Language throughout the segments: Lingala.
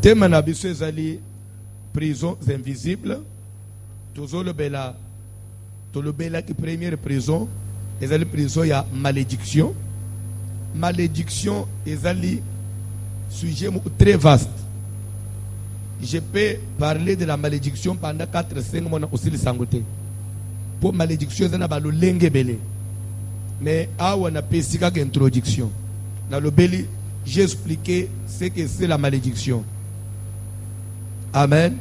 thème na biso ezali prisons invisibles. Tolobela ki première prison ezali prison ya malédiction. Malédiction ezali sujet très vaste. Je peux parler de la malédiction pendant 4-5 mois aussi le sangoté. Pour malédiction ezali na balolenge belé. Mais awa na pesika introduction. Dans le beli, j'ai expliqué ce que c'est la malédiction. Amen.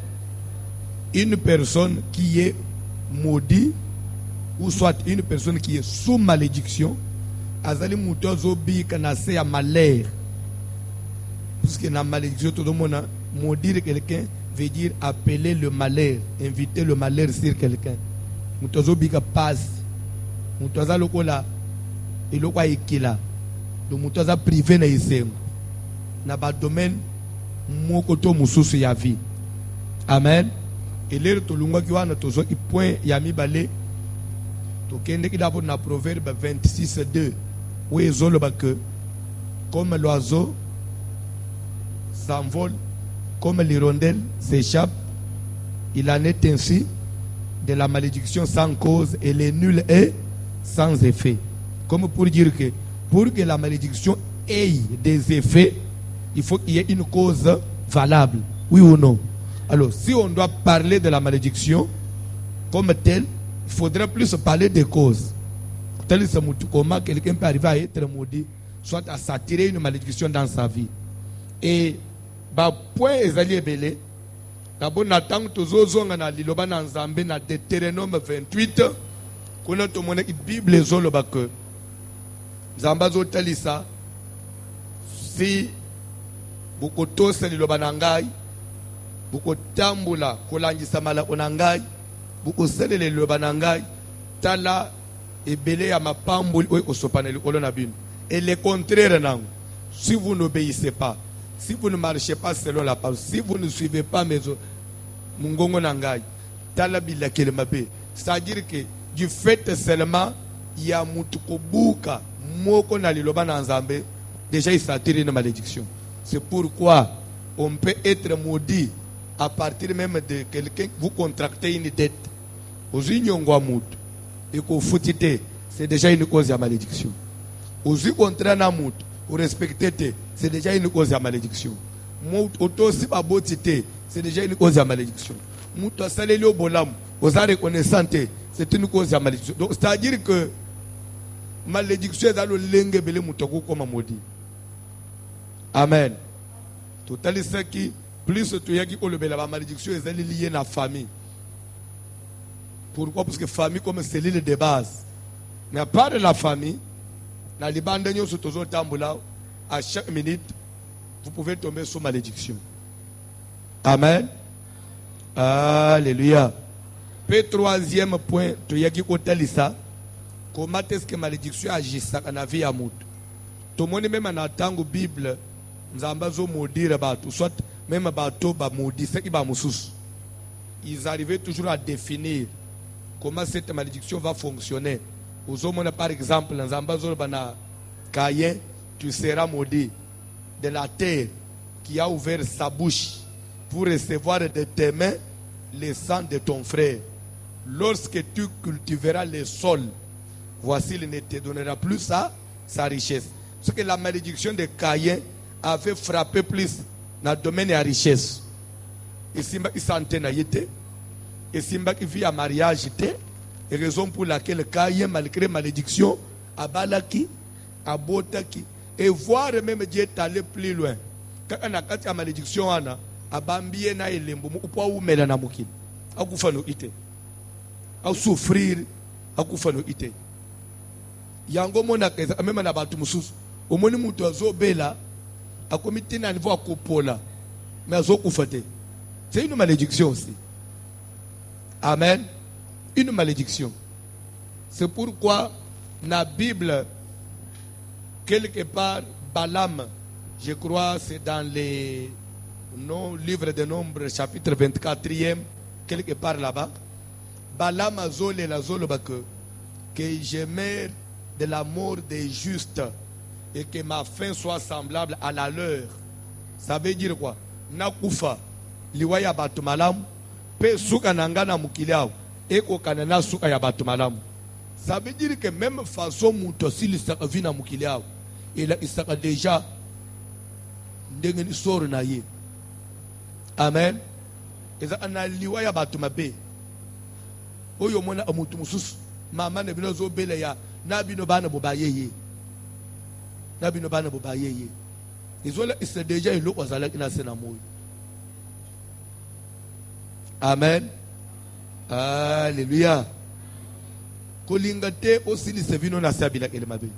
Une personne qui est maudite, ou soit une personne qui est sous malédiction, azali mutozo bi kanase ya malheur. Parce que dans la malédiction, tout le monde maudire quelqu'un veut dire appeler le malheur, inviter le malheur sur quelqu'un. Mutozo bi ka passe. Mutoza lokola ilokwa ikila. Donc mutoza privé na isem. Na ba domaine moko to mususu ya vie. Amen. Et l'air to lunga ki wana tozo i point ya mibale. To kende ki d'abord na Proverbe 26:2. Où ezolo ba que comme l'oiseau s'envole, comme l'hirondelle s'échappe, il en est ainsi de la malédiction sans cause et le nul est sans effet. Comme pour dire que pour que la malédiction ait des effets, il faut qu'il y ait une cause valable. Oui ou non? Alors, si on doit parler de la malédiction comme telle, il faudrait plus parler des causes. Tel comment quelqu'un peut arriver à être maudit, soit à s'attirer une malédiction dans sa vie. Et point ezali ebele. D'abord, natang tozozonga na liloba na Nzambe na Deutéronome 28. Kuna tomone ki Bible ezoloba que Nzamba zotalisa si bukotosa liloba na ngai, bukotambula kolangisa malako na ngai, bukoselele liloba na ngai, tala ebele ya mapamboli oyo kosopana likolo na bino. Et le contraire nango, si vous n'obéissez pas, si vous ne marchez pas selon la parole, si vous ne suivez pas mes mungongo na ngai, tala bilakele mabe. C'est-à-dire que du fait seulement il y a mutukobuka moko na liloba na Nzambe, déjà il s'attire une malédiction. C'est pourquoi on peut être maudit à partir même de quelqu'un, vous contractez une dette. Aux unions et qu'au foutite, c'est déjà une cause de malédiction. Aux contrats n'amout, au respecté, c'est déjà une cause de malédiction. Auto si babotite, c'est déjà une cause de malédiction. Mouto saleli au bolam, aux arts reconnaissante, c'est une cause de malédiction. Donc c'est-à-dire que malédiction est dans le lingue belé moutoko comme maudit. Amen. Total ce qui plus tu y a qui le la malédiction est liée à la famille. Pourquoi? Parce que famille comme c'est l'île de base. Mais à part de la famille, dans les bandes à chaque minute, vous pouvez tomber sous malédiction. Amen. Alléluia. Puis troisième point, tu y a qui ça. Comment est-ce que malédiction agit ça dans la vie à mout? Tout le monde même en attendant la Bible, nous avons maudire bateau, soit même bateau ba maudit, c'est qui va moussous. Ils arrivaient toujours à définir comment cette malédiction va fonctionner. Aux hommes, par exemple, dans Zambazol Bana Caïen, tu seras maudit de la terre qui a ouvert sa bouche pour recevoir de tes mains le sang de ton frère. Lorsque tu cultiveras le sol, voici, il ne te donnera plus sa richesse. Parce que la malédiction de Caïen avait frappé plus dans le domaine de la richesse. Et Simba qui s'antenne, et Simba qui vit à mariage, et raison pour laquelle Caïen, malgré malédiction, a balaki, a botaki, et voir même Dieu aller plus loin. Quand on a une malédiction, a bambie na elembo, ou pas ou mela na mukine, a koufano ite, a souffrir, a koufano ite. Yango mona keza, même na batu mususu, au moni mutu azo bela, a comité na niveau a kopola, mais azo koufate. C'est une malédiction aussi. Amen. Une malédiction. C'est pourquoi la Bible, quelque part, Balaam, je crois, c'est dans les livres de Nombres, chapitre 24e, quelque part là-bas. Balaam a zolé la zoloba que je meurs de la mort des justes et que ma fin soit semblable à la leur. Ça veut dire quoi? nakufa liwa ya bato malamu pe suka nanga na mukili ao ekokana na suka ya bato malamu. Ça veut dire que même façon muto s'il saka vi na mukili ao il saka déjà ndenge ni soro na ye. Amen. Eza ana liwa ya bato mabe oyo mona amutu mususu mama ne bino zo bele ya na bino bana boba yeye na bino bana boba yeye izola c'est déjà ilo ozala ina sena moyo. Amen. Alléluia. Kolinga te osili sevino na sabila ele mabe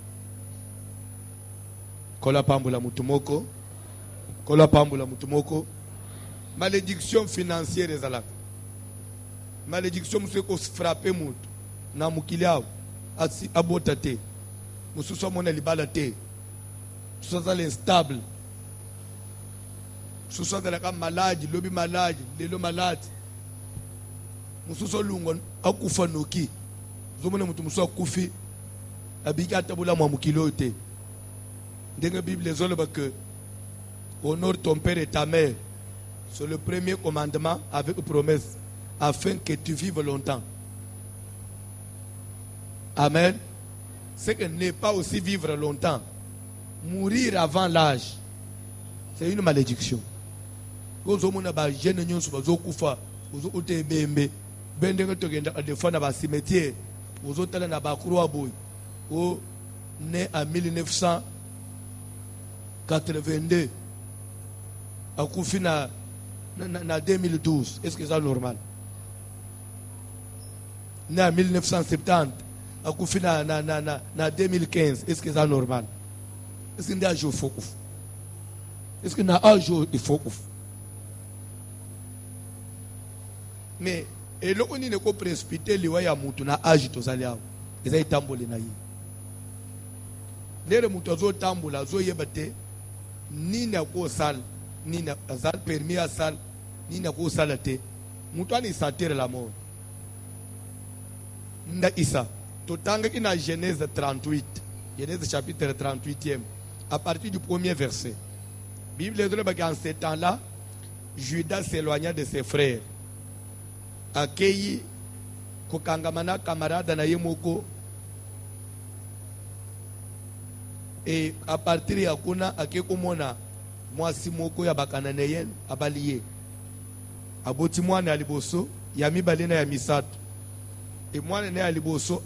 kola pambula mutumoko kola pambula mutumoko. Malédiction financière ezalaka malédiction musu ko frapper mutu na mukili ao asi abota te mususu mona libala te mususu l'instable mususu la malade lobi malade lelo malade mususu lungo akufa noki zomona mutu mususu akufi abika tabula mwa mukili te ndenge Bible ezoloba que honore ton père et ta mère. C'est le premier commandement avec promesse, afin que tu vives longtemps. Amen. C'est que ne pas aussi vivre longtemps. Mourir avant l'âge, c'est une malédiction. Quand on a des jeunes qui sont kufa, aux autres bébés, bendenge togenda à des fois dans le cimetière, aux autres dans la croix boy, au né en 1982, à Koufina. En 2012, est-ce que c'est normal? En 1970, à Koufina, en 2015, est-ce que c'est normal? Est-ce qu'il y a un jour il faut ouf? Est-ce qu'il y a un jour il faut ouf? Mais, et là, on ne peut pas précipiter les waya moutou na âge to zaliao. Ils ont tamboli na yi. Les moutou zo tambola zo yebate ni na ko sal. Ni na azal permis à sal ni na ko salate mutu ani sentir la mort nda isa to tanga ina Genèse 38 Genèse chapitre 38e à partir du premier verset. Bible dit que en ce temps-là Judas s'éloigna de ses frères accueilli kokangamana camarade na yemoko et à partir ya kuna akekomona mwasi moko ya bakananeyen abaliye aboti mwana ya liboso ya mibale na ya misato e mwana na ya liboso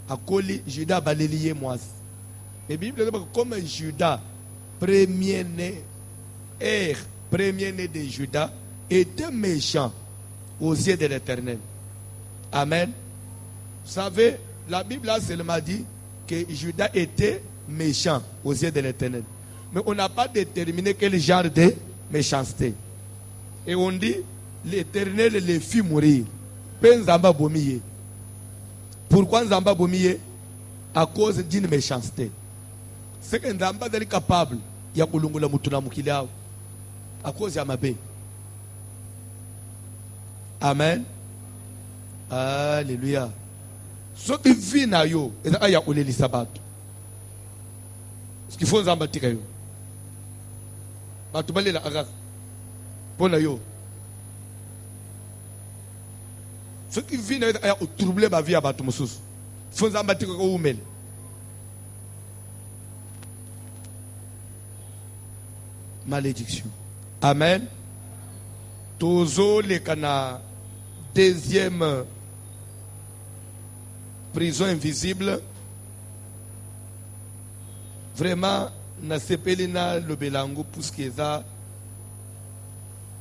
akoli Judas abaleliye mwasi. Et Bible dit comme Judas premier né de Judas était méchant aux yeux de l'Éternel. Amen. Vous savez, la Bible a seulement dit que Judas était méchant aux yeux de l'Éternel. Mais on n'a pas déterminé quel genre de méchanceté. Et on dit, l'Éternel les fit mourir. Pourquoi Nzamba Bomiye? À cause d'une méchanceté. C'est que Nzamba est capable, il y a Kulungula Mutuna Mukiliao. À cause de Yamabe. Amen. Alléluia. Ce qui vit na yo, et ça y a olé li sabat. Ce qu'il faut Nzamba tikayo. Batubale la agak. Pona yo. Ce qui vit na yo, y a troublé ma vie à Batumusus. Faut Nzamba tikayo oumel. Malédiction. Amen. Tozo le kana deuxième prison invisible. Vraiment, na sepelina le belango puskeza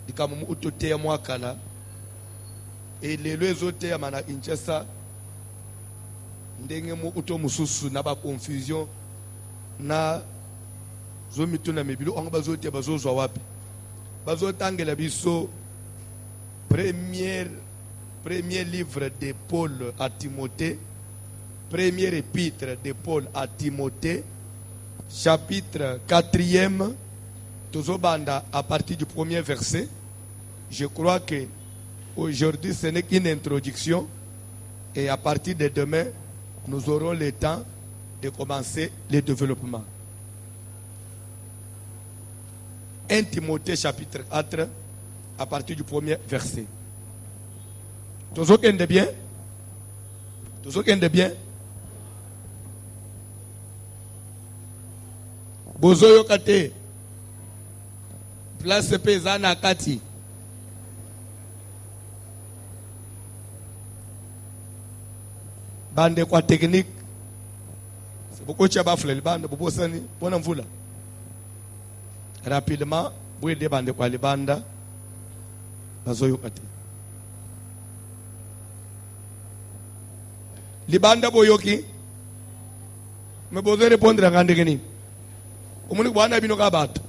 dikamu utote ya mwakala et lelo ezote ya mana Kinshasa ndenge mu uto mususu na ba confusion na zo mituna mebilo onga bazote bazozwa wapi bazotangela biso premier livre de Paul à Timothée, premier épître de Paul à Timothée, chapitre 4e, Tozobanda à partir du premier verset. Je crois que aujourd'hui ce n'est qu'une introduction et à partir de demain, nous aurons le temps de commencer le développement. 1 Timothée chapitre 4 à partir du premier verset. Tous ceux qui aiment bien? Tous ceux qui aiment bien? Bozoyo kate. Place pezana kati. Bande kwa technique. C'est beaucoup de bafle bande bobo sani pona mvula. Rapidement, vous aider bande kwa libanda. Bazoyo kate. Libanda boyoki. Me bozo répondre ngande keni. Umuni bwana bino ka batu.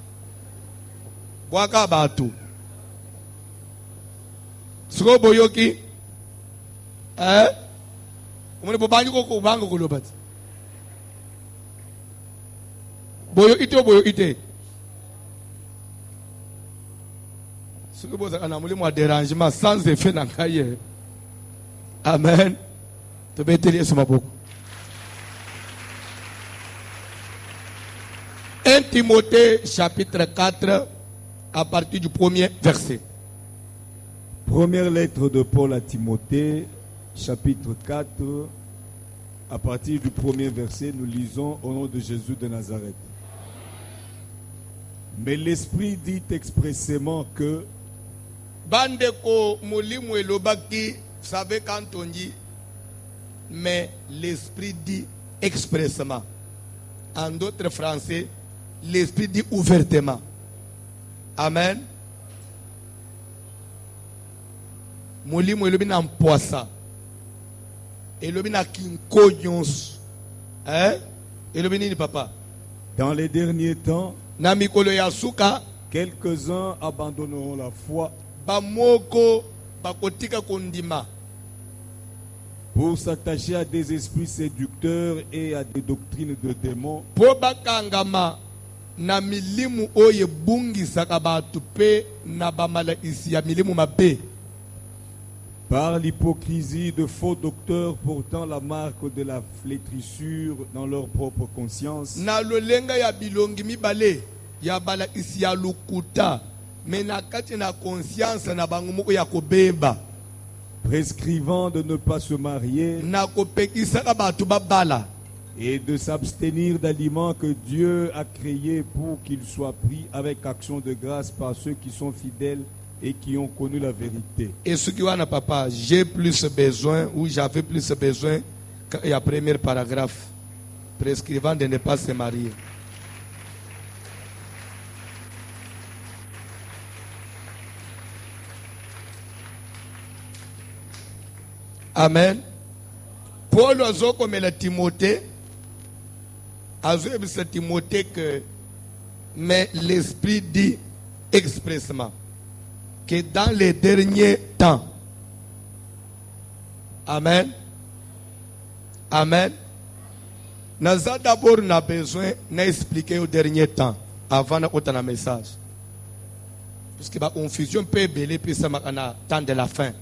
Bwaka batu. Siko boyoki. Umuni bobanyi ko kubanga kulobati. Boyo ite. Siko boza kana mulimu wa dérangement sans effet na kaye. Amen. To beteli soma boko. 1 Timothée chapitre 4 à partir du premier verset. Première lettre de Paul à Timothée, chapitre 4, à partir du premier verset, nous lisons au nom de Jésus de Nazareth. Mais l'Esprit dit expressément que Bandeko mulimu elobaki, vous savez quand on dit, mais l'Esprit dit expressément. En d'autres français, l'Esprit dit ouvertement. Amen. Mulimu elobi na mpoasa. Elobi na kinkonyons. Elobi nini papa? dans les derniers temps, Na mikolo ya suka, quelques-uns abandonneront la foi bamoko bakotika kondima. pour s'attacher à des esprits séducteurs et à des doctrines de démons, Po bakangama na milimu oye bungisaka batu pe na bamala isi ya milimu mabe. par l'hypocrisie de faux docteurs portant la marque de la flétrissure dans leur propre conscience, Na lolenga ya bilongi mibale ya bala isi ya lukuta me na kati na conscience na bango moko ya kobeba prescrivant de ne pas se marier na kopekisaka batu babala et de s'abstenir d'aliments que Dieu a créés pour qu'ils soient pris avec action de grâce par ceux qui sont fidèles et qui ont connu la vérité. et ce qui wana papa j'ai plus besoin ou j'avais plus besoin il y a premier paragraphe prescrivant de ne pas se marier. Amen. Paul azokomela Timothée azoyebisa Timothée que mais l'Esprit dit expressement que dans les derniers temps, amen, amen, naza d'abord na besoin d'expliquer au dernier temps avant de na message, parce que la confusion peut belé puis ça makana temps de la fin.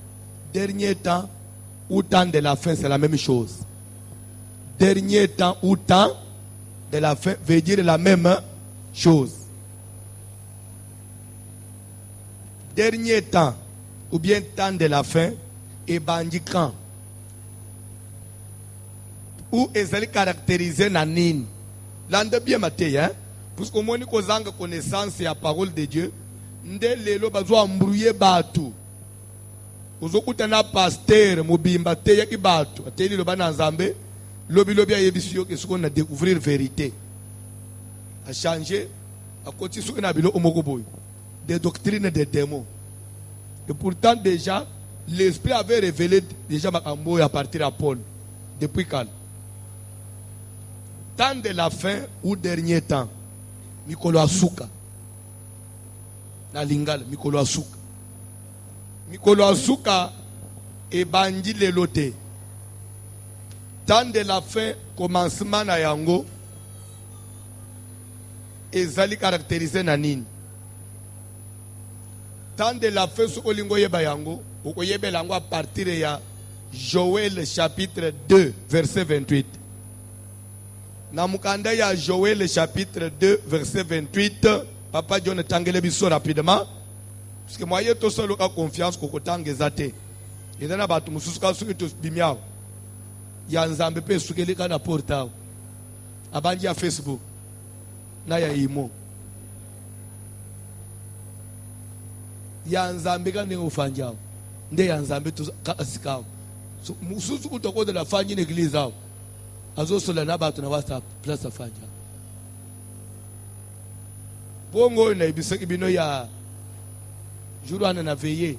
Dernier temps ou temps de la fin, c'est la même chose. Dernier temps ou temps de la fin veut dire la même chose. Dernier temps ou bien temps de la fin et bandikan ou est caractérisé na nini. L'ande bien maté hein, parce que moni ko zanga connaissance ya parole de Dieu, nde lelo bazo embrouiller batu. Uzokuta na pasteur mobimba te yaki batu ateli lo bana nzambe lobi lobi ayebisi yo ke siko na découvrir vérité a changer a koti siko na bilo omoko boy des doctrines des démons. Et pourtant déjà l'esprit avait révélé déjà makambo à partir à Paul depuis quand temps de la fin ou dernier temps mikolo asuka na lingala mikolo asuka mikolo asuka et bandi le loté. Temps de la fin, commencement na yango, ezali caractérisé na nini. Temps de la fin, soko lingo yeba yango, oko yebe lango à partir ya Joël chapitre 2, verset 28. Na mukanda ya Joël chapitre 2, verset 28, Papa John tangele biso rapidement. Parce que moi, il y a tout seul qui a confiance qu'on tangue zate. Il y a des mususu qui sont tous bimiao. Il y a un zambe pe sukeli kana portao. Abandi ya Facebook. Na ya imo. Il y a un zambe kana ufanjao. Nde ya nzambe tu asikao. So mususu kutoko de la fanyi n'église ao. Azo sola na batu na WhatsApp place afanja. Bongo na ibisa ibino ya juru ana na veye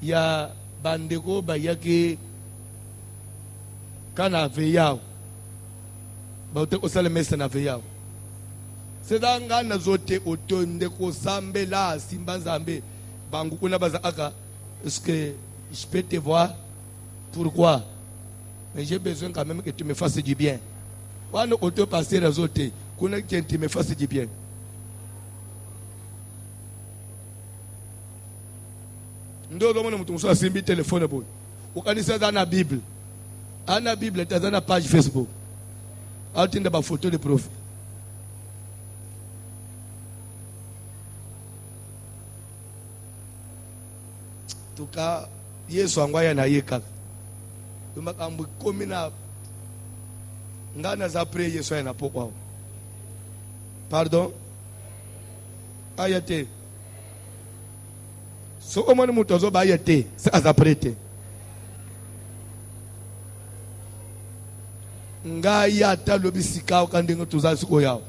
ya bandeko ba yake kana veyao ba ute osale mesa na veyao sedanga na zote otonde ko sambe la simba zambe bangu kuna baza aka est-ce que je peux te voir pourquoi mais j'ai besoin quand même que tu me fasses du bien wana auto passer la zote kuna que tu me fasses du bien. Ndo domone mtu mso asimbi telefone boy. Ukanisa za na Bible. Ana Bible tazana page Facebook. Atinda ba photo de prof. Tuka Yesu angwaya na yeka. Tumakambu komina ngana za pray Yesu yana pokwa. Pardon? Ayate. So omoni mutozo ba yete se azaprete nga ya talo bisika o kandingo tuza siko yao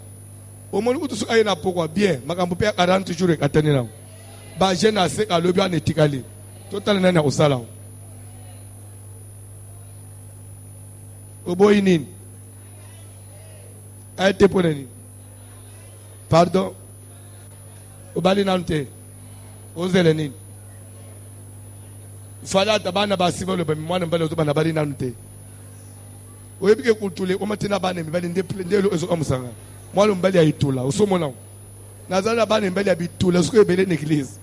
omoni kutu suka yena pokwa bien makambo pe 40 jours katani na ba jena se ka lobi anetikali total nana osala oboyi nini ayete poneni pardon obali nante ozele nini fala tabana basiba lo bamwana mbale to bana bali nanute oyebike kutule omatina bana mbali ndelo ezo amusanga mwalo mbali ayitula usomona nazala bana mbali abitula suko ebele n'eglise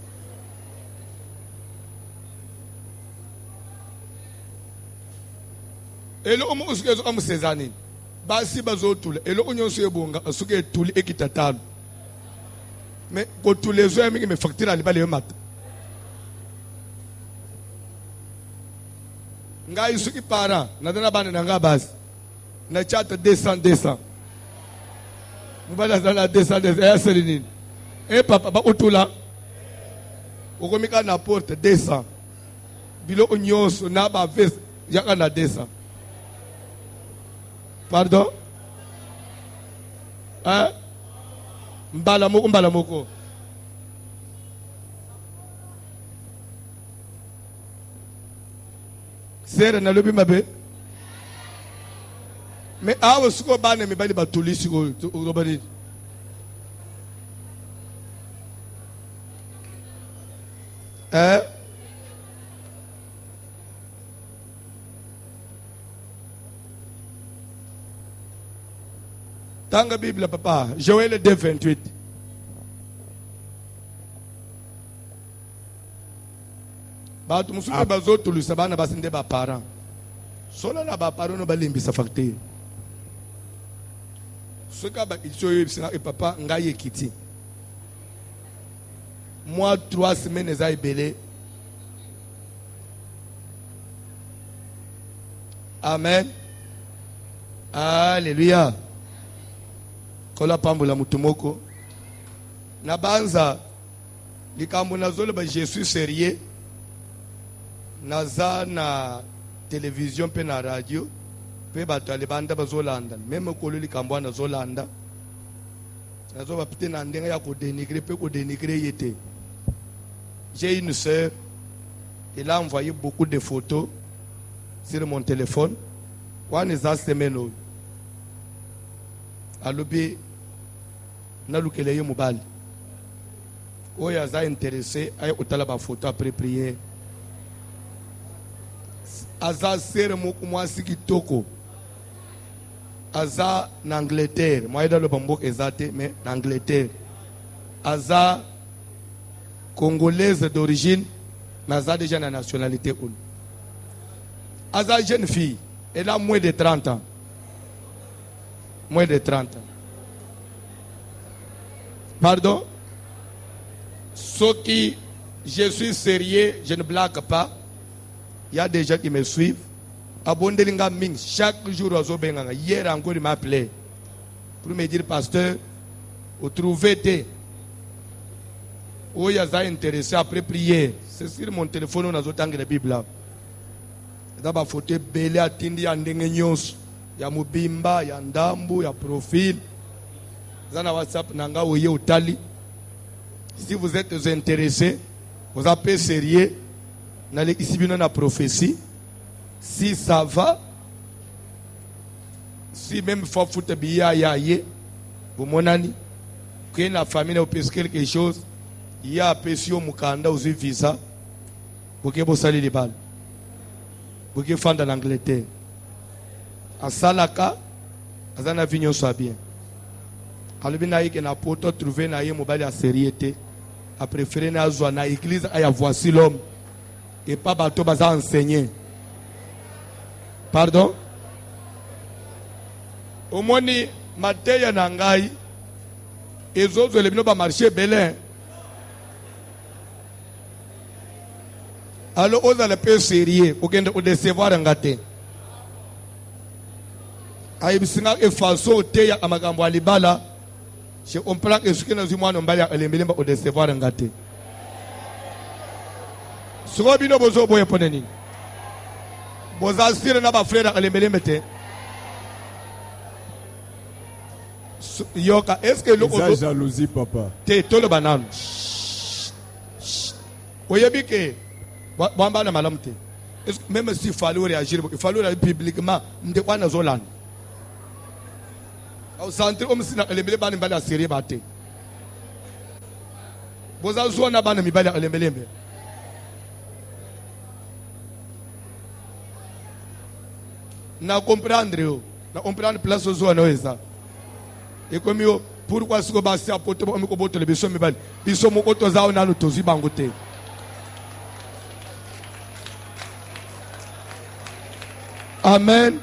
elo omo usuke ezo amusezani basi bazotula elo onyonso ebonga asuke etuli ekitatalo mais kotulezo yami me facture ali bale mata nga yusuki para nadana bana nanga basi na chata 200 mubala zana 200 ya selinini papa ba utula ukomika na porte 200 bilo onyoso na ba veste yaka na 200 pardon mbala moko sere na lobi mabe me awo suko bana me bali batulisi ko robari tanga Bible papa Joël 2:28 batu musuka bazotulusa bana basinde ba parents sola na ba parents no balimbisa facteur soka ba itso yebisina papa ngaye kiti moi 3 semaines za ibele amen alléluia kola pambola mutumoko na banza likambo nazolo ba Jesus sérieux naza na télévision pe na radio pe bato alibanda bazolanda même kolo likambo na zolanda nazo ba pite na ndenga ya ko dénigrer pe ko dénigrer yete. J'ai une sœur, elle a envoyé beaucoup de photos sur mon téléphone. One is a semaine alobi na lukele yo mobali oya za intéressé ay otala ba photo après prière aza sere moko mwasi kitoko aza na Angleterre moi dans le bambok ezate mais na Angleterre aza congolaise d'origine mais aza déjà na nationalité une aza jeune fille elle a moins de 30 ans moins de 30 ans Pardon? Ce qui, je suis sérieux, je ne blague pas. Il y a des gens qui me suivent. Abondelinga Ming, chaque jour, hier encore, il m'a appelé pour me dire, pasteur, vous trouvez des. Où il y a ça intéressé après prier. C'est sur mon téléphone, on a autant que la Bible. D'abord, il faut te belé à Tindi, il y a Ndengenyos, il y a Mubimba, il y a Ndambu, il y a Profil. Zana WhatsApp, Nanga, Ouye, Outali. Si vous êtes intéressé, vous appelez sérieux, n'allez ici bien la prophétie. Si ça va, si même il faut foutre billet, vous monani, que la famille a payé quelque chose, il y a payé au Mukanda aux visa, pour que vous saluez les balles, pour que vous faites en Angleterre. À Salaka, à Zanavignon soit bien. Alors bien que na poto trouver na yé mobile à sériété, à préférer na zoa na église à voici l'homme et pas bateau baza enseigner. Pardon? Au moins ni mateya nangai et autres les bino ba marché belin. Alors on a le peu sérieux, au gain de décevoir un gâté. Aïe bisinga e faso teya amagambo alibala. Je comprends que ce que nous avons dit, c'est de décevoir un gâté. Ce que nous avons dit, c'est de décevoir. Vous assirez nos frères à l'embellemete. Yoka, est-ce que l'eau est jalousie, papa? T'es tout le banane. Vous voyez que, même s'il fallait réagir, il fallait réagir publiquement, nous devons pas nous en au centre, on s'est dit que les balles série batté. Vous avez joué à la mi balles à l'embellemé. Na comprendre, na comprendre place aux zones ça. Et comme yo, pourquoi ce que basi a porté pour me combattre les bisous mi balles. Bisous mon auto zao na nous tous bangoté. Amen.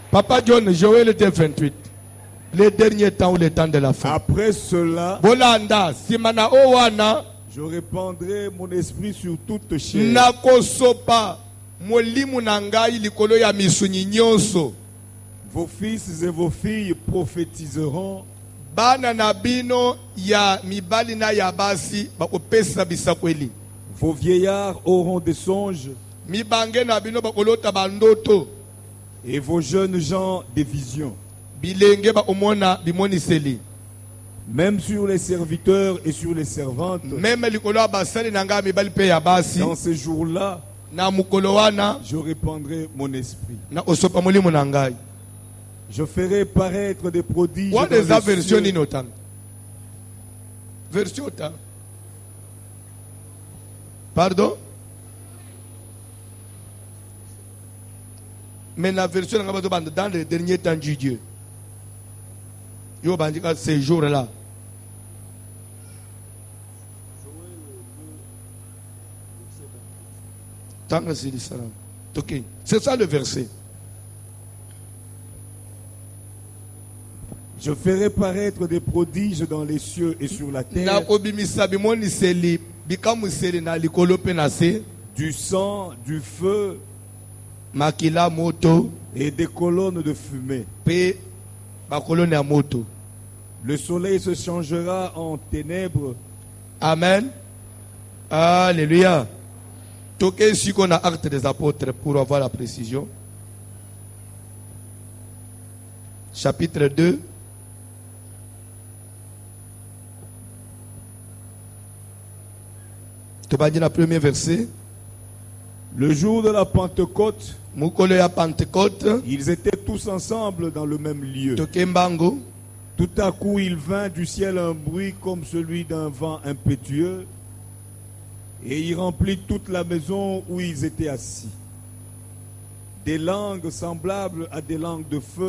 Papa John, Joël était 28. Les derniers temps ou les temps de la fin. Après cela, Bolanda, Simana Owana, je répandrai mon esprit sur toute chair. Nakosopa, Molimu Nangai, Likolo ya misuni nyonso. Vos fils et vos filles prophétiseront. Bana nabino ya mibali na yabasi, bakopesa bisakweli. Vos vieillards auront des songes. Mibange nabino bakolota bandoto. Et vos jeunes gens des visions. Même sur les serviteurs et sur les servantes. Dans ces jours-là, je répandrai mon esprit. Je ferai paraître des prodiges. What is that version in Otan? Version Otan. Pardon? Mais la version dans les derniers temps du Dieu. Yo bandika ces jours-là. C'est ça le verset. Je ferai paraître des prodiges dans les cieux et sur la terre. Du sang, du feu Makila moto et des colonnes de fumée. Le soleil se changera en ténèbres. Amen. Alléluia. Toquez ici qu'on a acte des apôtres pour avoir la précision. Chapitre 2. Tu vas dire le premier verset. Le jour de la Pentecôte, ils étaient tous ensemble dans le même lieu. Tout à coup, il vint du ciel un bruit comme celui d'un vent impétueux, et il remplit toute la maison où ils étaient assis. Des langues semblables à des langues de feu.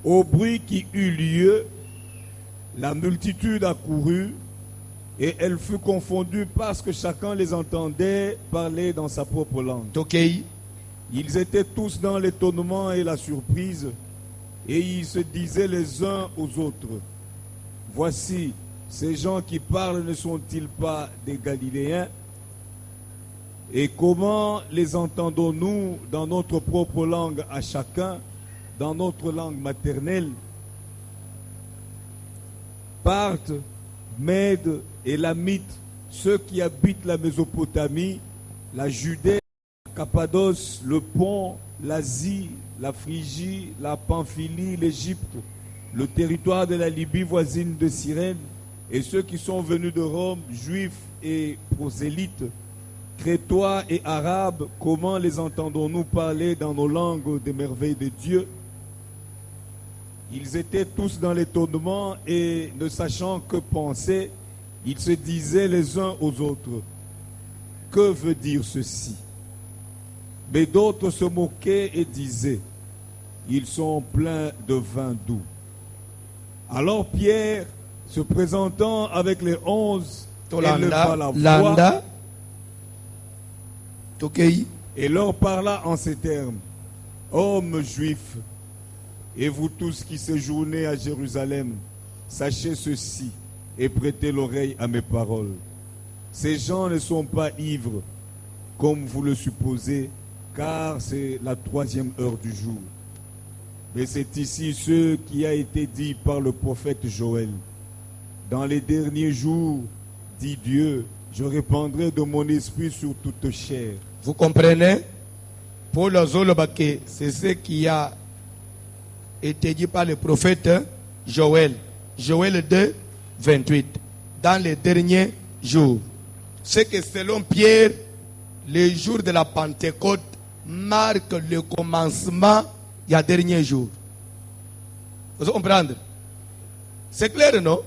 Au bruit qui eut lieu, la multitude accourut, et elle fut confondue parce que chacun les entendait parler dans sa propre langue. Ils étaient tous dans l'étonnement et la surprise, Et ils se disaient les uns aux autres, voici, ces gens qui parlent ne sont-ils pas des Galiléens? Et comment les entendons-nous dans notre propre langue à chacun, dans notre langue maternelle? Parthes, Mèdes et Lamites, ceux qui habitent la Mésopotamie, la Judée, la Cappadoce, le Pont, l'Asie, la Phrygie, la Pamphylie, l'Égypte, le territoire de la Libye voisine de Cyrène, et ceux qui sont venus de Rome, juifs et prosélytes, crétois et arabes, comment les entendons-nous parler dans nos langues des merveilles de Dieu? Ils étaient tous dans l'étonnement et ne sachant que penser, ils se disaient les uns aux autres, que veut dire ceci? Mais d'autres se moquaient et disaient, ils sont pleins de vin doux. Alors Pierre, se présentant avec les 11, éleva la voix et leur parla en ces termes, hommes juifs, et vous tous qui séjournez à Jérusalem, sachez ceci et prêtez l'oreille à mes paroles. Ces gens ne sont pas ivres, comme vous le supposez, car c'est la 3e heure du jour. Mais c'est ici ce qui a été dit par le prophète Joël. Dans les derniers jours, dit Dieu, je répandrai de mon esprit sur toute chair. Vous comprenez? Paul Zolobake, c'est ce qui a été dit par le prophète Joël. Joël 2, 28. Dans les derniers jours. C'est que selon Pierre, le jour de la Pentecôte marque le commencement il y a dernier jour. Vous comprenez? C'est clair, non?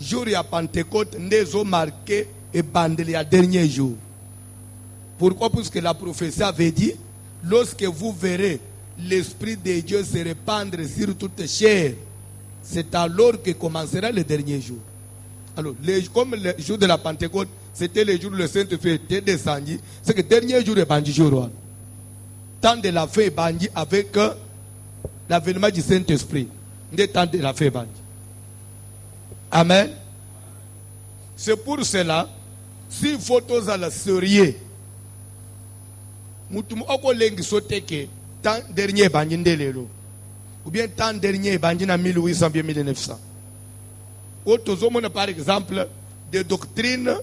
Jour il y a Pentecôte, nous ont marqué et bandé il y a dernier jour. Pourquoi? Parce que la prophétie avait dit, lorsque vous verrez l'Esprit de Dieu se répandre sur toute chair, c'est alors que commencera le dernier jour. Alors, comme le jour de la Pentecôte, c'était le jour où le Saint-Esprit était descendu, c'est que le dernier jour est bandit jour. Tant de la fin est bandit avec l'avènement du Saint-Esprit. Le temps de la fin est bandit. Amen. C'est pour cela, si photos à la sérieux, mutum oko lengi soteke tant dernier bandit ndelelo ou bien tant dernier bandit na 1800 bien 1900. Otozomona par exemple des doctrines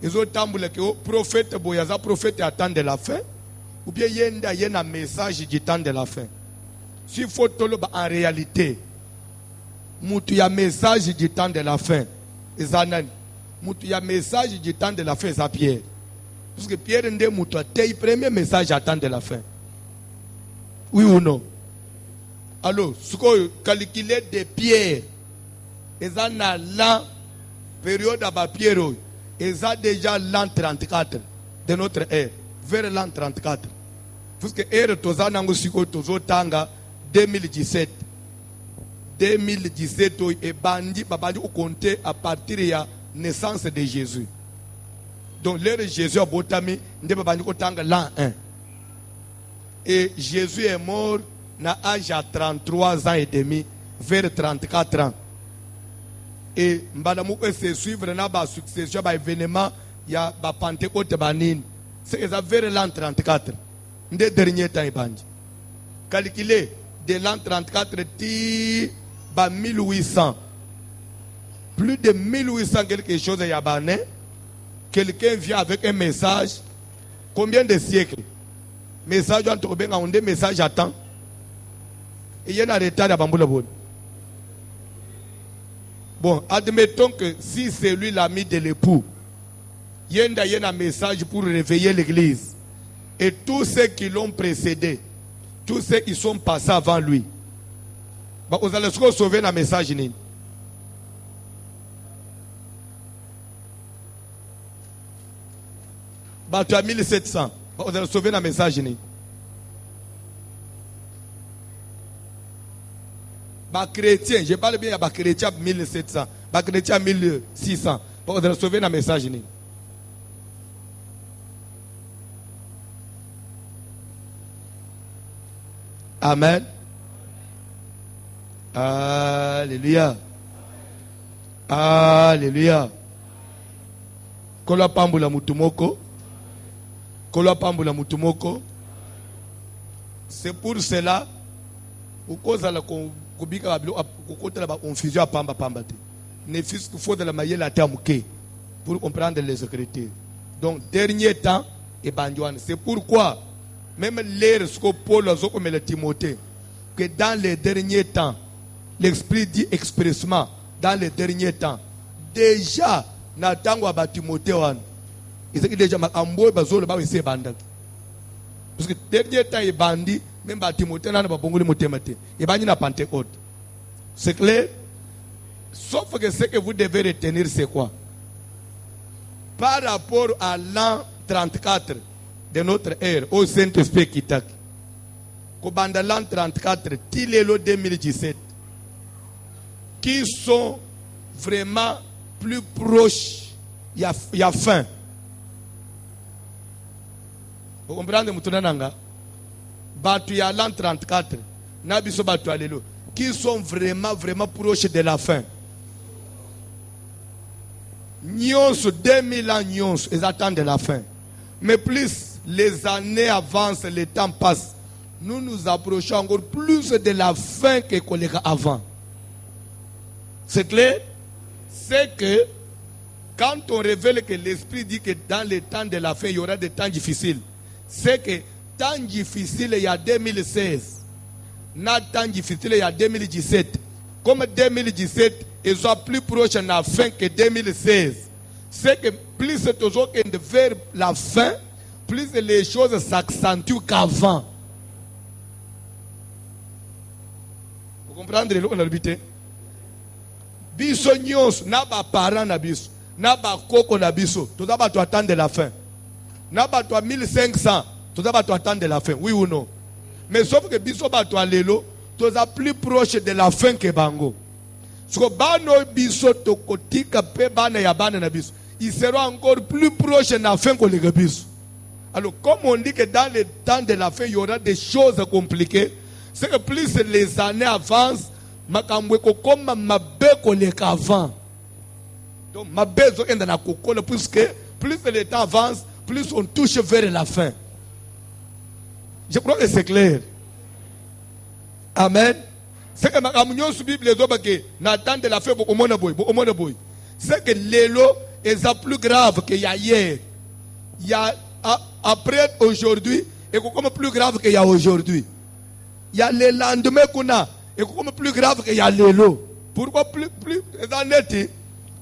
ils ont tambule que prophète boyaza prophète attend de la fin ou bien yenda yena message du temps de la fin. Si photo en réalité mutu ya message du temps de la fin ezanani mutu ya message du temps de la fin c'est Pierre. Parce que Pierre nde mutu le premier message à temps de la fin. Oui ou non? Alors, ce qu'on calcule de Pierre, ils ont l'an période à Pierre, ils ont déjà l'an 34 de notre ère, vers l'an 34. Parce que ère tozana ngosiko tozotanga 2017. 2017 et bandi babandi au compter à partir de la naissance de Jésus. Donc l'ère de Jésus a botami nde babandi kotanga l'an 1. Et Jésus est mort à l'âge à 33 ans et demi, vers 34 ans. Et mbalamu se suivre na ba succession ba événement ya ba Pentecôte banine. C'est vers l'an 34. Nde dernier temps bandi. Calculez de l'an 34 ti ba 1800. Plus de 1800 quelque chose ya bané. Quelqu'un vient avec un message. Combien de siècles? Message entre bien on des messages attend. Et il y a un retard à Bamboula. Bon, admettons que si c'est lui l'ami de l'époux, il y a un message pour réveiller l'église. Et tous ceux qui l'ont précédé, tous ceux qui sont passés avant lui, vous allez se sauver un message. Tu as 1700. Vous allez sauver un message. Chrétien, je parle bien de chrétien 1700, chrétien 1600. Vous allez sauver un message. Amen. Alléluia. Alléluia. Kola pambula mutumoko. Kola pambula mutumoko. C'est pour cela confusion à pamba pamba. Ne fils qu'il faut de la maille la terme pour comprendre les Écritures. Donc dernier temps et bandouane. C'est pourquoi même l'air ce que Paul a comme le Timothée que dans les derniers temps l'Esprit dit expressément dans les derniers temps déjà natango ba Timothée wan. Il dit déjà ma ambo bazolo ba wese banda. Parce que dernier temps il bandi même ba Timothée na ba bongoli motemate. Il bandi na Pentecôte. C'est clair? Sauf que ce que vous devez retenir c'est quoi? Par rapport à l'an 34 de notre ère, au Saint-Esprit qui t'a. Kobanda l'an 34, Tilelo 2017, qui sont vraiment plus proches, il y a fin. Vous comprenez, Moutounanga? Batu ya l'an 34, Nabiso Batu Alelo, qui sont vraiment proches de la fin. Nyons, 2000 ans, nyons, ils attendent la fin. Mais plus les années avancent, le temps passe, nous nous approchons encore plus de la fin que collègues avant. C'est clair? C'est que quand on révèle que l'Esprit dit que dans les temps de la fin, il y aura des temps difficiles, c'est que temps difficile il y a 2016, n'a temps difficile il y a 2017. Comme 2017, ils sont plus proches de la fin que 2016. C'est que plus c'est toujours vers la fin, plus les choses s'accentuent qu'avant. Vous comprenez ce qu'on a dit? Biso nyos, n'a pas parents na biso, n'a pas coco na biso, tout d'abord tu attends de la fin. N'a pas toi 1500, tout d'abord tu attends de la fin, oui ou non? Mais sauf que biso ba toi lelo, tu es plus proche de la fin que bango. Parce que bano biso to kotika pe bana ya bana na biso, ils seront encore plus proches de la fin que les biso. Alors comme on dit que dans le temps de la fin il y aura des choses compliquées, c'est que plus les années avancent, makambweko comme mabeko les qu'avant. Donc mabezo enda na kokolo puisque plus le temps avance, plus on touche vers la fin. Je crois que c'est clair. Amen. C'est que makamnyo su Bible zoba que n'attend de la fin beaucoup mona boy. C'est que l'élo est plus grave que hier. Il y a après aujourd'hui et comme plus grave qu'il y a aujourd'hui. Il y a le lendemain qu'on a et comme plus grave qu'il y a l'élo. Pourquoi plus ezaneti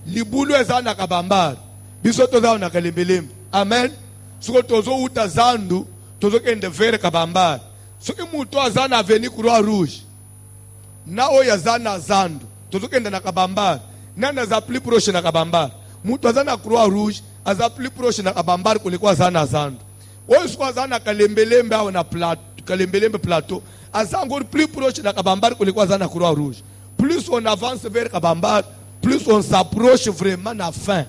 libulu ezana kabambar. Biso toza na kalembelem. Amen. Suko tozo utazandu tozo kende vere kabambar. Soki muto azana veni croix rouge. Na oya zana zandu. Tozo kende na kabambar. Nana za plus proche na kabambar. Muto azana croix rouge aza plus proche na kabambar kuliko azana zandu. Oyo siko azana kalembelembe au na kalembelembe plateau. Aza encore plus proche na kabambar kuliko azana croix rouge. Plus on avance vers kabambar, plus on s'approche vraiment à la fin.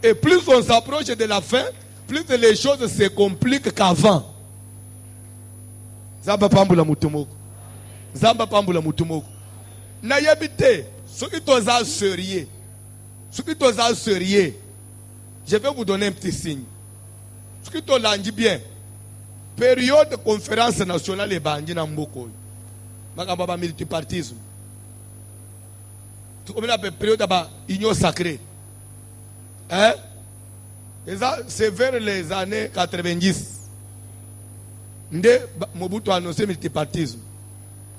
Et plus on s'approche de la fin, plus les choses se compliquent qu'avant. Zamba pambula mutumoko. Zamba pambula mutumoko. Na yabite, ce qui t'osa sérieux. Ce qui t'osa sérieux. Je vais vous donner un petit signe. Ce qui t'osa dit bien. Période de conférence nationale et bandi na mboko. Makamba multipartisme. Tu connais la période de union sacrée. Hein? C'est vers les années 90. Nde Mobutu a annoncé multipartisme.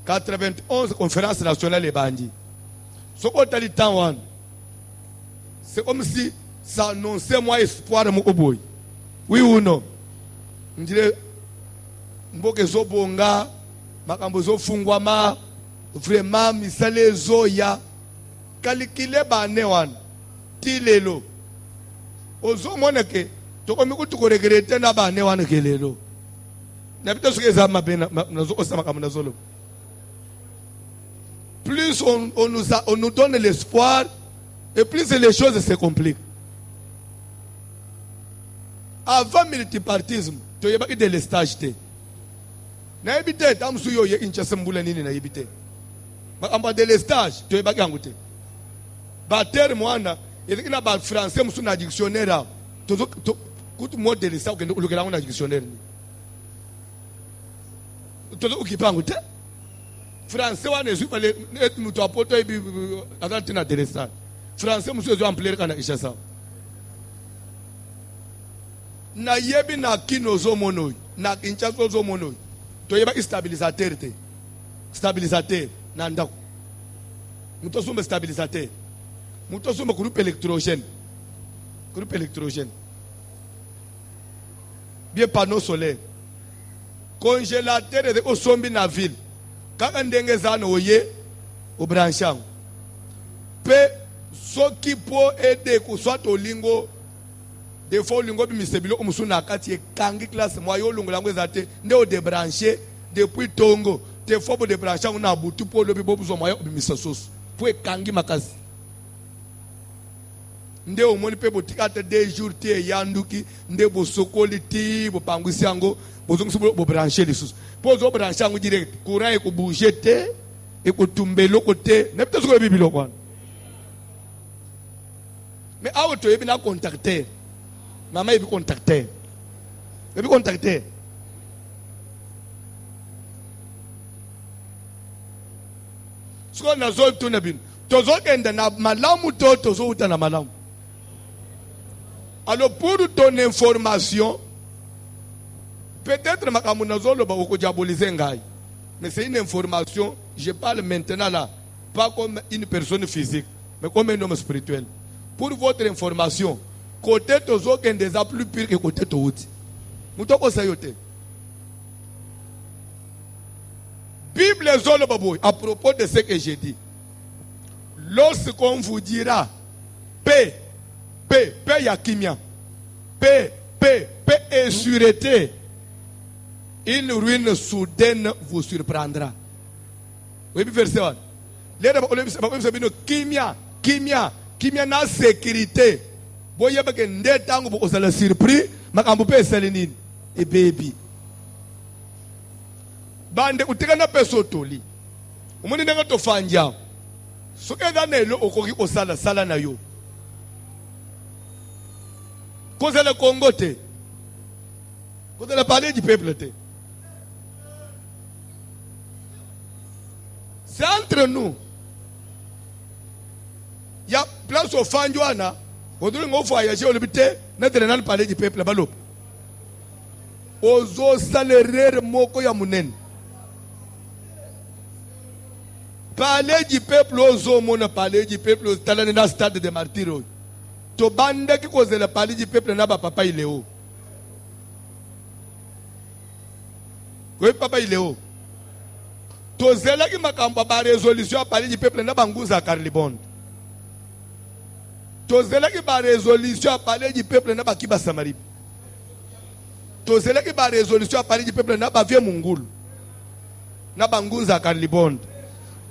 91 conférence nationale et bandi. Ce qu'on a dit temps, c'est comme si ça annonçait moi espoir de mon boy. Oui ou non? On dirait mboke zo bonga, makambo zo fungwama, vraiment misale zo ya kalikile bane wan tilelo. Ozo moneke tokomi kutuko regrete na bane wan kelelo. Na bito suke za mabena nazo osama kama nazolo. Plus on nous donne l'espoir et plus les choses se compliquent. Avant multipartisme, tu y a pas de l'estage. Na ebite tamsu yo ye inchase mbula nini na ebite. Amba de l'estage to ebaki angute. Ba terre mwana ezikina ba français musu na dictionnaire. To kutu modele sa ukende ulukela na dictionnaire. To ukipangute. Français wana ezu pale mutu apoto ebi azanti na de l'estage. Français musu ezu amplier kana ishasa. Na yebi na kino zo monoi na inchazo zo monoi to yeba stabilisateur te stabilisateur na ndako muto sombe stabilisateur muto sombe groupe électrogène bien panneau solaire congélateur de osombi na ville kaka ndenge zano oye o branchang pe soki po ede ko soit olingo des fois lingo bi misebilo omusuna kati ekangi classe moi yo lungu lango ezate nde o débrancher depuis tongo te faut bo débrancher na butu po lobi bo buzo moi bi misosos po ekangi makasi nde o moni pe botika te 2 jours te yanduki nde bo sokoli ti bo pangusi yango bozo nsubo bo brancher lisusu po zo brancher yango direct courant e ko bouger te e ko tumbelo ko te ne peut-être ko bibilo kwa mais awo to yebi na contacter maman est contacté. Il est contacté. Ce qu'on a zone tout nebin. Tozo kenda na malamu to tozo uta na malamu. Alors pour ton information, peut-être makamu na zolo ba ko diaboliser ngai. Mais c'est une information, je parle maintenant là, pas comme une personne physique, mais comme un homme spirituel. Pour votre information, côté tozo kende za plus pire que côté touti. Mutoko sayote. Bible zolo baboy à propos de ce que j'ai dit. Lorsqu'on vous dira paix yakimia, paix et sûreté, une ruine soudaine vous surprendra. Oui, verset 1. Kimia na sécurité. Boye beke ndetango bo osala surpris makambo pe selenini e baby bande utikana peso toli umuni ndanga to fanja soke danelo okoki osala sala na yo kozela Congo te kozela parler du peuple te c'est entre nous ya place au fanjwana odule ngo voyager o libité n'être nan parler du peuple balo ozo salaire moko ya munene parler du peuple ozo mona parler du peuple talana na stade de martyrs to bande ki kozela parler du peuple na ba papa ileo oui papa ileo to zela ki makambo ba résolution parler du peuple na banguza Carlibond. Tozela ki ba résolution à parler du peuple na ba kiba Samari. Tozela ki ba résolution à parler du peuple na ba vie mungulu. Na bangunza Carlibond.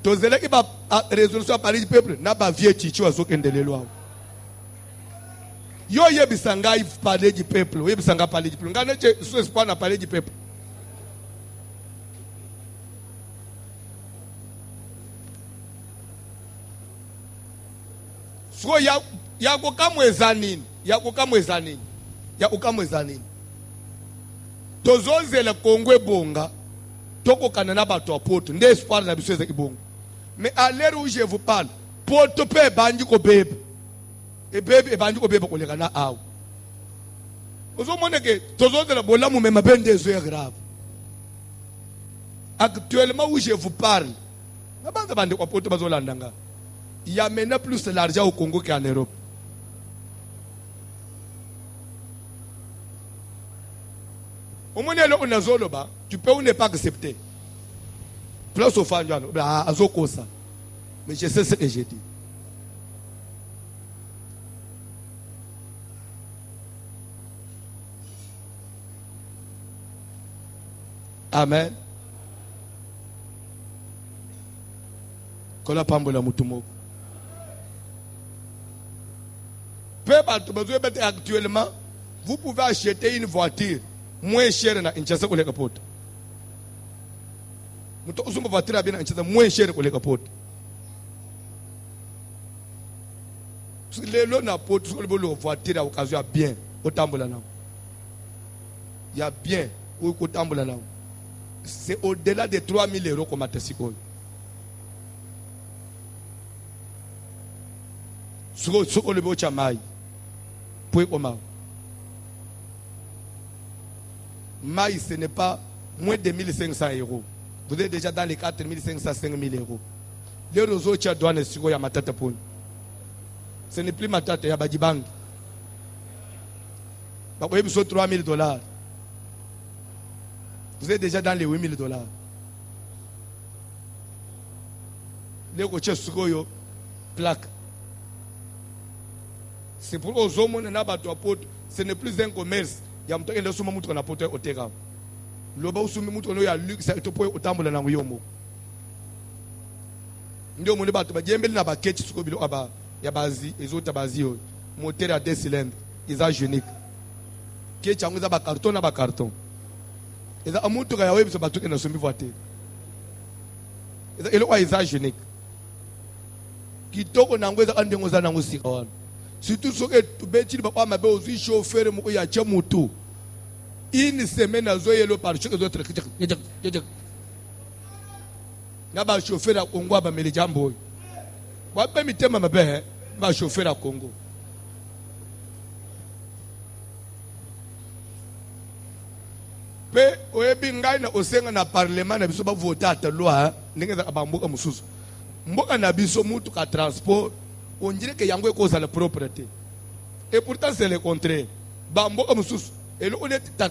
Tozela ki ba résolution à parler du peuple na ba vie chichi wa zokendelelo. Yo yebisanga parler du peuple, yebisanga parler du peuple. Ngana che sous espoir na parler du peuple. So ya kukamweza nini tozozela kongwe bonga toko kanana bato apoto nde espoir na biso ezaki bongo mais à l'heure où je vous parle poto pe banji ko bebe e bebe e banji ko bebe ko lekana aw ozo moneke tozozela bolamu mema bende ezo ya grave actuellement où je vous parle na banda bande ko poto bazolandanga il y a maintenant plus d'argent au Congo qu'en Europe. Au moment où on a zoloba, tu peux ou ne pas accepter. Place au fan, azokosa. Mais je sais ce que j'ai dit. Amen. Kola pambola mutumo. Actuellement, vous pouvez acheter une voiture moins chère dans Kinshasa ou les capotes. Muto usumba voiture bien ancheza moins cher que les capotes. Les lots na pote sur le voiture à occasion bien au tambola là. Il y a bien au tambola là. C'est au-delà de 3000 € comme atesiko. Sur le bocha mai. Pour comment? Mai ce n'est pas moins de 1500 €. Vous êtes déjà dans les 4500 5000 €. Les roseaux tcha douane siko ya matata poni. Ce n'est plus matata ya badibang. Bah vous avez 3000 $. Vous êtes déjà dans les 8000 $. Les coachs siko plaque. C'est pour aux hommes na bato apôtre, ce n'est plus un commerce. Ya mtu ende suma mtu na pote oteka. Loba usumi mtu no ya luxe etopo otambola na nguyomo. Ndio mone bato ba jembeli na baketi siko bilo aba ya bazi ezota bazi yo. Moteur à 2 cylindres, usage unique. Ke changu za ba carton na ba carton. Eza amuntu ka ya webiso batuke na sumi voiture. Eza elo wa usage unique. Kitoko nango eza kandengo za nango sika wana. Surtout ce que tu bêtis, papa m'a besoin chauffeur il y a chamuto. Une semaine à zoyelo par chaque autre. Na ba chauffeur à Congo ba mele jambo. Wa pe mi tema mabe ba chauffeur à Congo. Pe oyebi ngai na osenga na parlement na biso ba voter ta loi ndenge za ba mboka mususu. Mboka na biso mutu ka transport. On dirait que Yango est cause à la propreté. Et pourtant, c'est le contraire. Bambo comme sous. Et on est à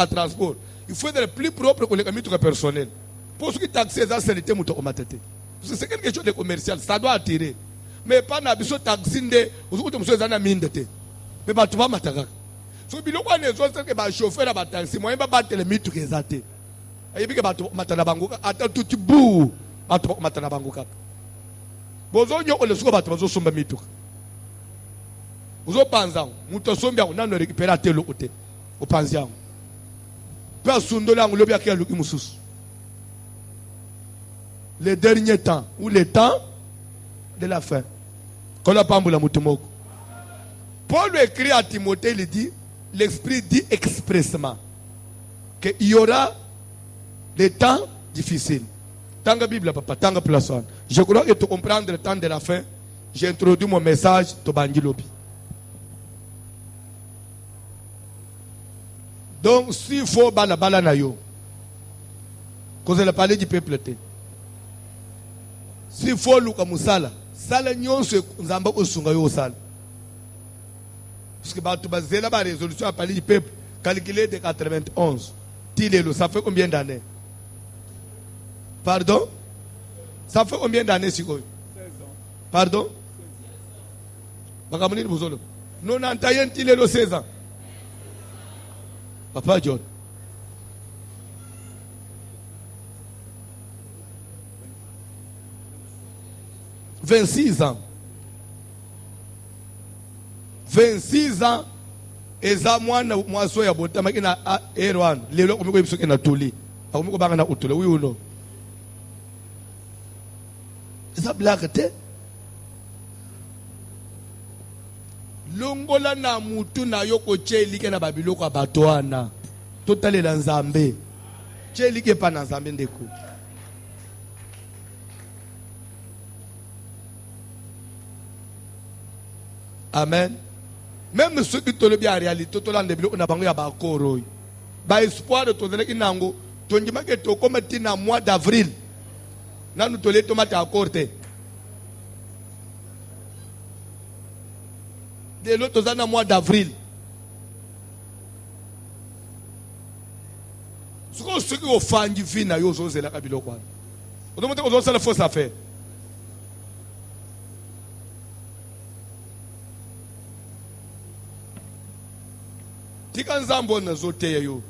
transport. Il faut être plus propre que les camions personnels. Pour ce qui est taxé, c'est le thème au matete. C'est quelque chose de commercial. Ça doit attirer. Mais pas na biso taxi de. Vous avez besoin d'un aminde. Mais pas tu vas m'attaquer. Si vous avez besoin de chauffeur à taxi, moi, je vais battre les mythes que vous avez. Et puis, je vais matana bangoka. Attends tout petit bout. Matana bangoka. Bozo nyoko le suko bato bazo somba mitu. Bozo panzang, muto sombi yango nano récupérer telo côté. O panzang. Pe sundola yango lobi akya luki mususu. Les derniers temps ou les temps de la fin. Kola pambula mutumoko. Paul écrit à Timothée, il dit, l'Esprit dit expressement qu'il y aura des temps difficiles. Tanga Bible, papa, tanga place. Je crois que tu comprends le temps de la fin. J'ai introduit mon message, Tobangi Lobi. Donc, s'il faut bala na yo, cause elle a parlé du peuple. S'il faut Luka Musala, Sala nyon se nzamba osunga yo sala. Parce que bah tu bases là la résolution a parlé du peuple calculé de 91. Tilelo, ça fait combien d'années? Pardon? Ça fait combien d'années, Sikoy? 16 ans. Pardon? Bakamuni Bozolo. Non, Nantayen Tilelo 16 ans. Papa John. « 26 ans. 26 ans. Et ça, moi, je suis à Botama, qui est à Erwan. Les gens qui sont à Touli. Ils sont à Touli. Oui ou non? Ça blague. Longola na mutu na yoko cheli ke na babiloko abatoana. Totale la nzambe. Cheli ke pa na nzambe ndeko. Amen. Même ceux qui te le bien en réalité, tout le monde on a bango ya ba koro. Ba espoir de to zele kinango, to ndima ke to comme tina mois d'avril. Na nous to le tomate à corte. De l'autre dans mois d'avril. Ce que ceux qui ont fait du vin na yo zo zela kabilo kwa. On demande aux autres la fausse affaire. Tika nzambo na zote yo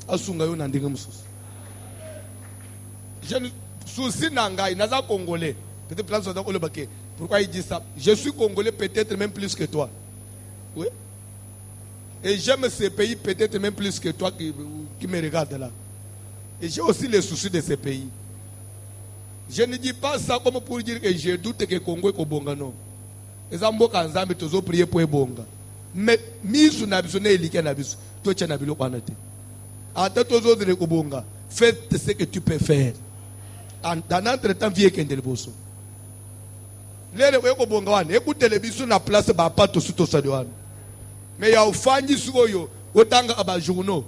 asunga yo na ndenge mususu. Je ne souci nangai naza congolais. Peut-être plan ça dans le baquet. Pourquoi il dit ça? Je suis congolais peut-être même plus que toi. Oui. Et j'aime ce pays peut-être même plus que toi qui me regarde là. Et j'ai aussi les soucis de ce pays. Je ne dis pas ça comme pour dire que je doute que Congo est Kobonga, non. Les Amboka Nzambe tozo prier pour Ebonga. Mais misu na biso na elike na biso. Toi tu na bilo kwanate. Ata tozo de Kobonga. Fais ce que tu peux faire. Dans notre temps vieux kendele boso. Lele ko Kobonga wana ekutele biso na place ba pato suto sadwana. Mais ya ufanyi sugoyo otanga aba journaux.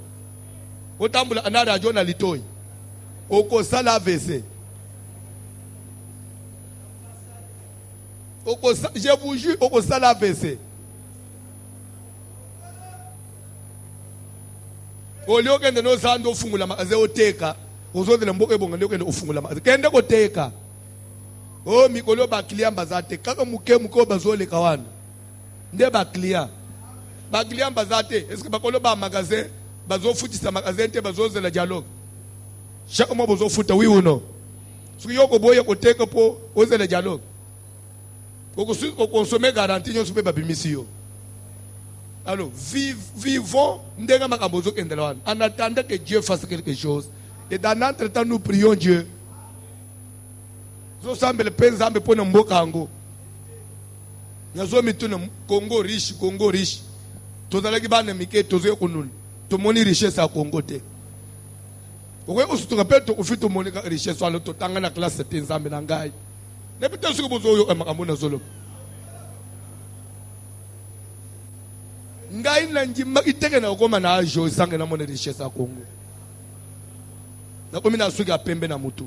Otambula anara jona litoi. Oko sala AVC. Je vous jure, au sala AVC. Au lieu que nous allons fungula magasin au teka, aux autres les mboke bonga lieu que nous fungula magasin. Kende ko teka. Oh mikolo ba client bazate, kaka muke muko bazole kawana. Nde ba client. Ba client bazate, est-ce que bakolo ba magasin, bazo futisa magasin te bazo zela dialogue. Chaque mois bazo futa oui ou non. Si yo ko boye ko teka po ozela dialogue. Au consommer garantie nous sommes pas misio. Alors vivons en attendant que Dieu fasse quelque chose. Et dans notre temps nous prions Dieu. Nous sommes les pays pour nous mokango. Nous sommes Congo riche, Congo riche. Tous les gens qui mike tous les kunun. Tout le monde richesse à Congo te. Vous voyez tu rappelles tu fais tout le monde richesse sur le totanga na classe te nzambe na ngai. Ne peut-être que vous avez makambo na zolo. Ngai na njima iteke na koma na ajo sange na mona richesse a Congo. Na komi na suki apembe na mutu.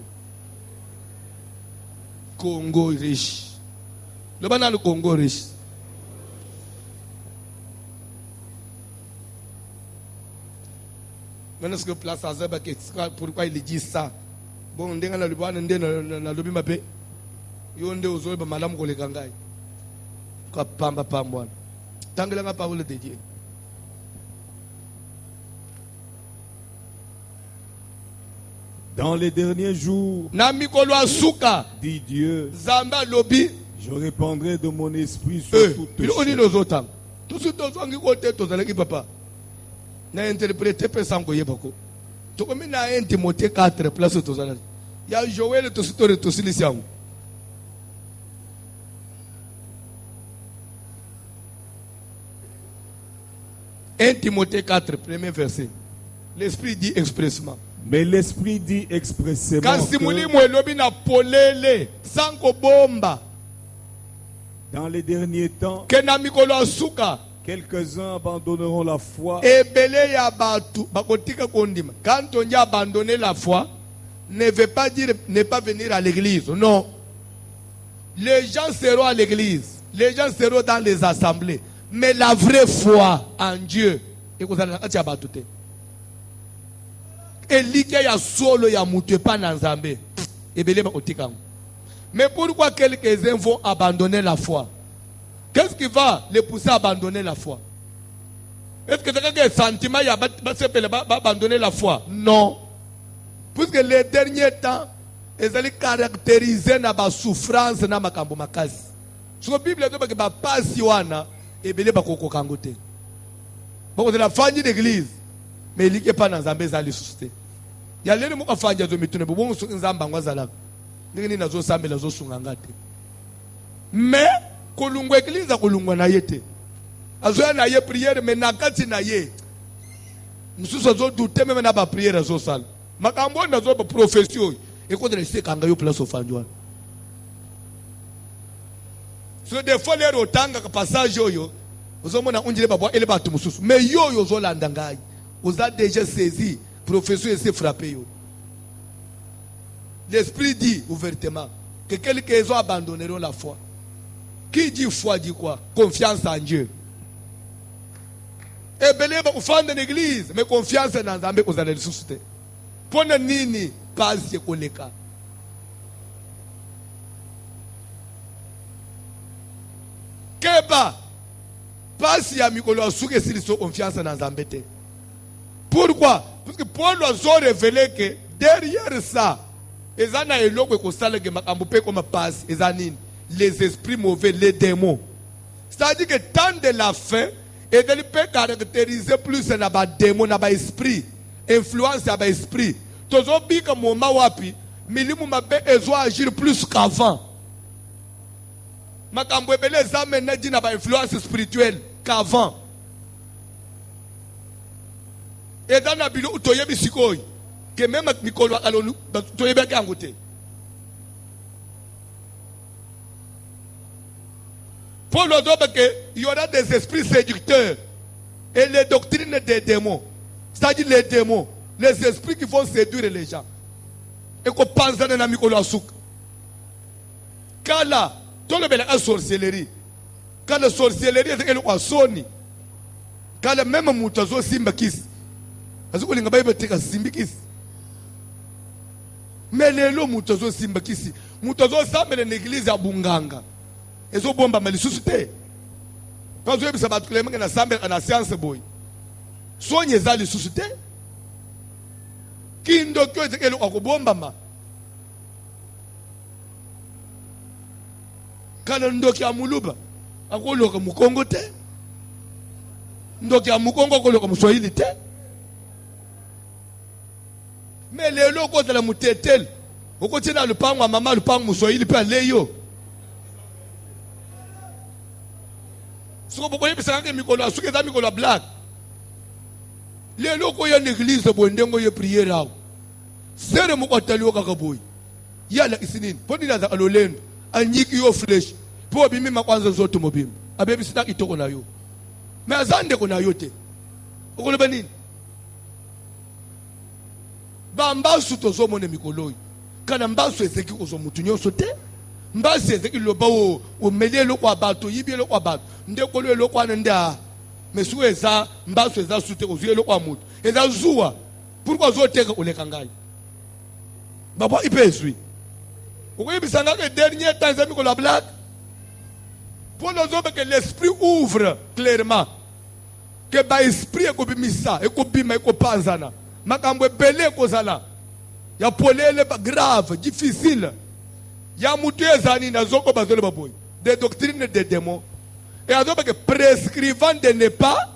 Congo riche. Le bana le Congo riche. Maintenant ce que place à Zaba pourquoi il dit ça? Bon ndenga na libana ndena na lobi mabe. Yonde uzoeba malamu koleka ngai kwa pamba pambwana tangela nga parole de Dieu. Dans les derniers jours, na mikolo asuka dit Dieu, zamba lobi je répandrai de mon esprit sur toute chair. Tout ce que tu côté tozalaki papa na interpréter personne ko yebako to komi na Timothée 4 place tozalaki ya Joël to sitore to silisiango. 1 Timothée 4, premier verset. L'Esprit dit expressement. Mais l'Esprit dit expressément dans les derniers temps, quelques-uns abandonneront la foi. Quand on dit abandonner la foi, ne veut pas dire ne pas venir à l'église. Non. Les gens seront à l'église. Les gens seront dans les assemblées. Mais la vraie foi en Dieu, et vous allez abattre. Et l'idée ya solo ya mutu pas dans Zambé. Mais pourquoi quelques-uns vont abandonner la foi? Qu'est-ce qui va les pousser à abandonner la foi? Est-ce que c'est un sentiment va abandonner la foi? Non. Puisque les derniers temps, ils allaient caractériser la souffrance na makambo makasi. Sur la Bible, il y a pas si wana et belé bakoko kangote. Bon, c'est la famille d'église. Mais il n'y a pas dans Zambé za suscité. Il y a les gens qui font des mitune bon sur Zamba ngwazala. Nini nazo sambe nazo sungangate. Mais kolungwa église kolungwa na yete. Azoya na ye prière mais nakati na ye. Mususu zo douter même na ba prière zo sala. Makambo nazo ba profession et ko de se kanga yo place ofanjwa. So des fois les rotanga ka passage yo. Ozomona unjile babwa ele batu mususu. Mais yo zo landa ngai. Vous avez déjà saisi, professeur s'est frappé. L'Esprit dit ouvertement que quelques-uns abandonneront la foi. Qui dit foi dit quoi? Confiance en Dieu. Et belé vous faites de l'église, mais confiance dans Zambé vous allez le susciter. Pour ne nini pas se koleka. Keba pas si ya mikolo asuke sili so confiance dans Zambé. Pourquoi? Parce que Paul nous a révélé que derrière ça, les esprits mauvais, les démons. C'est-à-dire que tant de la fin, et de peut caractériser plus les démons, les esprits, influence les esprits. Toujours bien que moment wapi, milimu mabe ezo agir plus qu'avant. Makambo ebele za mena di na ba influence spirituelle qu'avant. Et dans la bilo utoye bisikoy que même mikolo alonu toye be kangote. Pour le dire qu'il y aura des esprits séducteurs et les doctrines des démons. C'est-à-dire les démons, les esprits qui vont séduire les gens. Et qu'on pense dans un mikolo souk. Quand là, tout le monde a sorcellerie. Quand la sorcellerie est qu'elle a sonné. Quand le même moutazo simbakis. Parce que l'ingaba est teka simbakis. Mais les lots moutazo simbakis. Moutazo sambe l'église à Bunganga. Et so bomba malisusu te. Quand vous avez ça battre les na sambe na science boy. Soigne za lisusu te. Kindo kyo tekelo akobomba ma. Kana ndoki amuluba akoloka mukongo te. Ndoki amukongo akoloka muswahili te. Mais les loko de la mutetel. Okotina na lupango mama lupango muswahili pe aleyo. Soko boye bisanga mikolo asuke za mikolo black. Les loko ya l'église bondengo ye prier raw. Sere mu kwatali okakaboy. Yala isinini. Poni na za alolendo. Anyiki yo flesh. Po bimi makwanza zote mobim. Abebi sita itoko na yo. Me azande ko na yo te. Okoloba nini? Ba mbasu tozo mone mikoloyi. Kana mbasu ezeki ko zo mutu nyonso te. Mbasu ezeki loba o melelo kwa bato, yibelo kwa bato. Ndekolo elo kwa nda. Mesu eza mbasu eza sute ko zuelo kwa mutu. Eza zuwa. Pourquoi zo teka oleka ngai? Baba ipeswi. Pourquoi bisanga que dernier temps zami ko la blague? Pour nous autres que l'esprit ouvre clairement. Que ba esprit ko bimisa, e ko bima e ko panzana. Makambo belé ko zala. Ya polele grave, difficile. Ya mutu ezani na zoko bazole baboy. Des doctrines des démons. Et alors que prescrivant de ne pas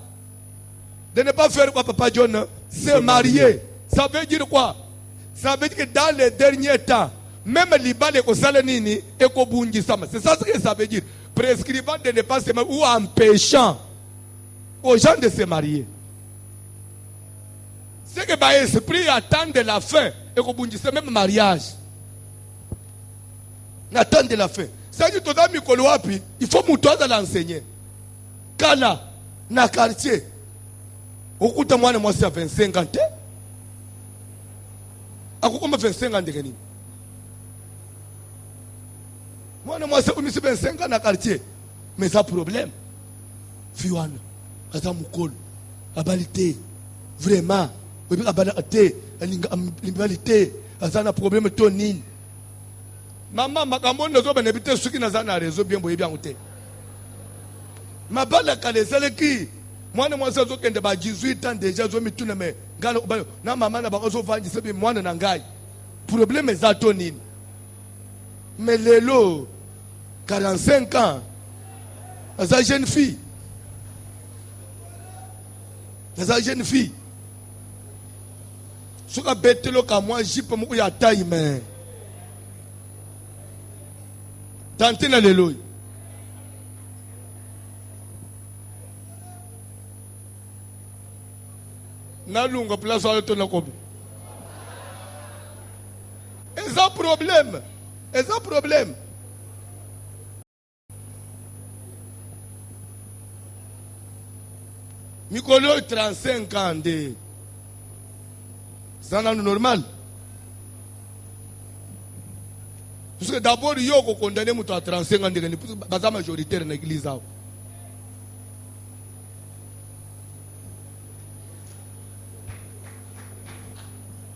faire quoi papa John, se marier. Ça veut dire quoi? Ça veut dire que dans les derniers temps, même l'ibale ko sala nini e ko bunji sama. C'est ça ce que ça veut dire. Prescrivant de ne pas se marier ou empêchant aux gens de se marier. C'est que bah esprit attend de la fin et qu'on bouge même mariage. N'attend de la fin. Ça dit tout ami koloapi, il faut moutoir de l'enseigner. Kana na quartier. Okuta mwana mwasi ya 25 ans. Akukoma 25 ans de moi, c'est comme si 25 ans dans le quartier. Mais ça problème. Fiwana, Kata Moukol, Abalite, vraiment, Abalite, Abalite, Azana problème tonine. Maman, Makamon, nous avons habité ceux qui n'ont pas réseau bien, bien, bien. Ma balle à Kalesale qui, moi, c'est 18 ans déjà, je me tourne, mais, maman n'a pas vendu, c'est moi, Nangai. Problème est ça tonine. Mais les lots, 45 ans, sa jeune fille. Sa jeune fille. Ce qui a bêté le cas, moi, j'y peux me taille, mais. Tantine à l'élo. Nalunga place à l'automne. Et ça problème. Et ça problème. Mikolo 35 ans de. C'est normal. Parce que d'abord, il y a condamné à 35 ans de. Parce que la majorité dans l'église.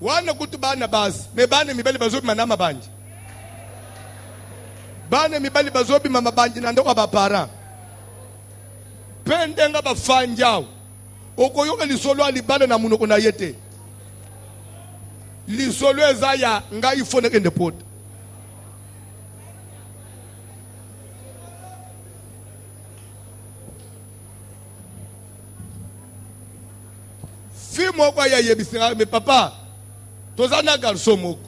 Wana kutu bana basi. Me bana mibali bazobi manama banji. Bana mibali bazobi mama banji na ndoko ba parents. Pende nga ba fanjao. Okoyoka lisolo alibala na munoko na yete. Lisolo ezaya nga ifone kende pot. Fi moko ya yebisira me papa. Tozana garçon moko.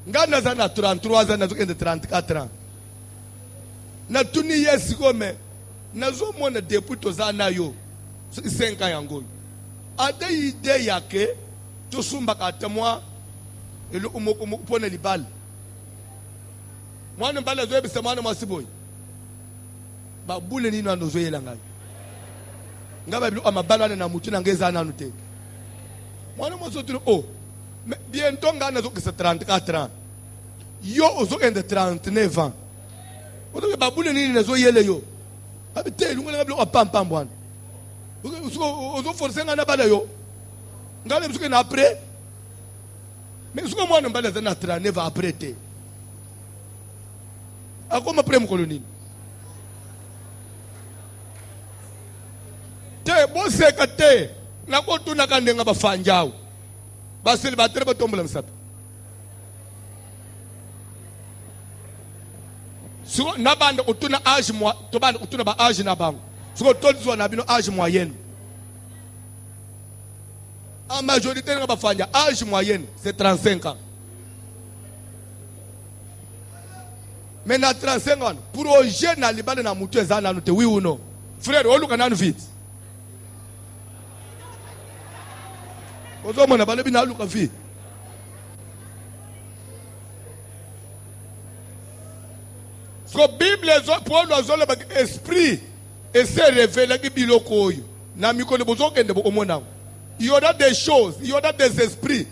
ngana za na 33 ans na zo kende 34 ans na tuni yesi kome na zo mona depuis tozana yo 5 ans yango ade ide yake tosumba kata mwa elo umoko pona libal mwana mbala zo ebisa mwana mwasiboy babule nino anozo yela ngai ngaba bilu amabala na mutu na ngeza nanu te mwana mwaso tu oh bientôt ngana zo kisa 34 ans yo ozo kende 39 ans ozo babule nini nazo yele yo abite lunga ngablo apam bwana ozo forcer ngana bala yo ngale bisuke na après mais suko mwana mbala za na 39 ans après te akoma après mkolonini te boseka te nako tuna kandenga bafanjawo baseli batere batombola msapi so nabanda utuna age moi to banda utuna ba age na bango so tolizwa na bino age moyenne en majorité nga bafanja age moyenne c'est 35 ans mais na 35 ans projet na libale na mutu ezana no te oui ou non frère oluka nanu vite ozo mona balebi na luka vite so Bible zo Paul azole ba esprit et se révèle ki biloko oyo na mikolo bozokende bo omona il y aura des choses il y aura des esprits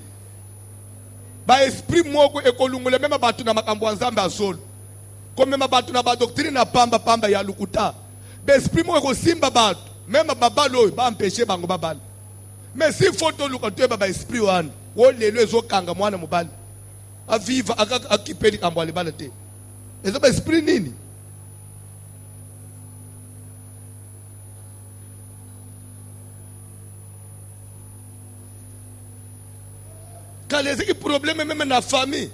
ba esprit moko ekolungule même batu na makambo nzambe asolo comme même batu na ba doctrine na pamba ya lukuta ba esprit moko ekosimba batu même babalo oyo ba empêcher bango babala mais si photo luka to ba esprit wana wo lelo ezokanga mwana mobali aviva akipeli kambo alibala te ezo ba esprit nini kalezi ki problème même na famille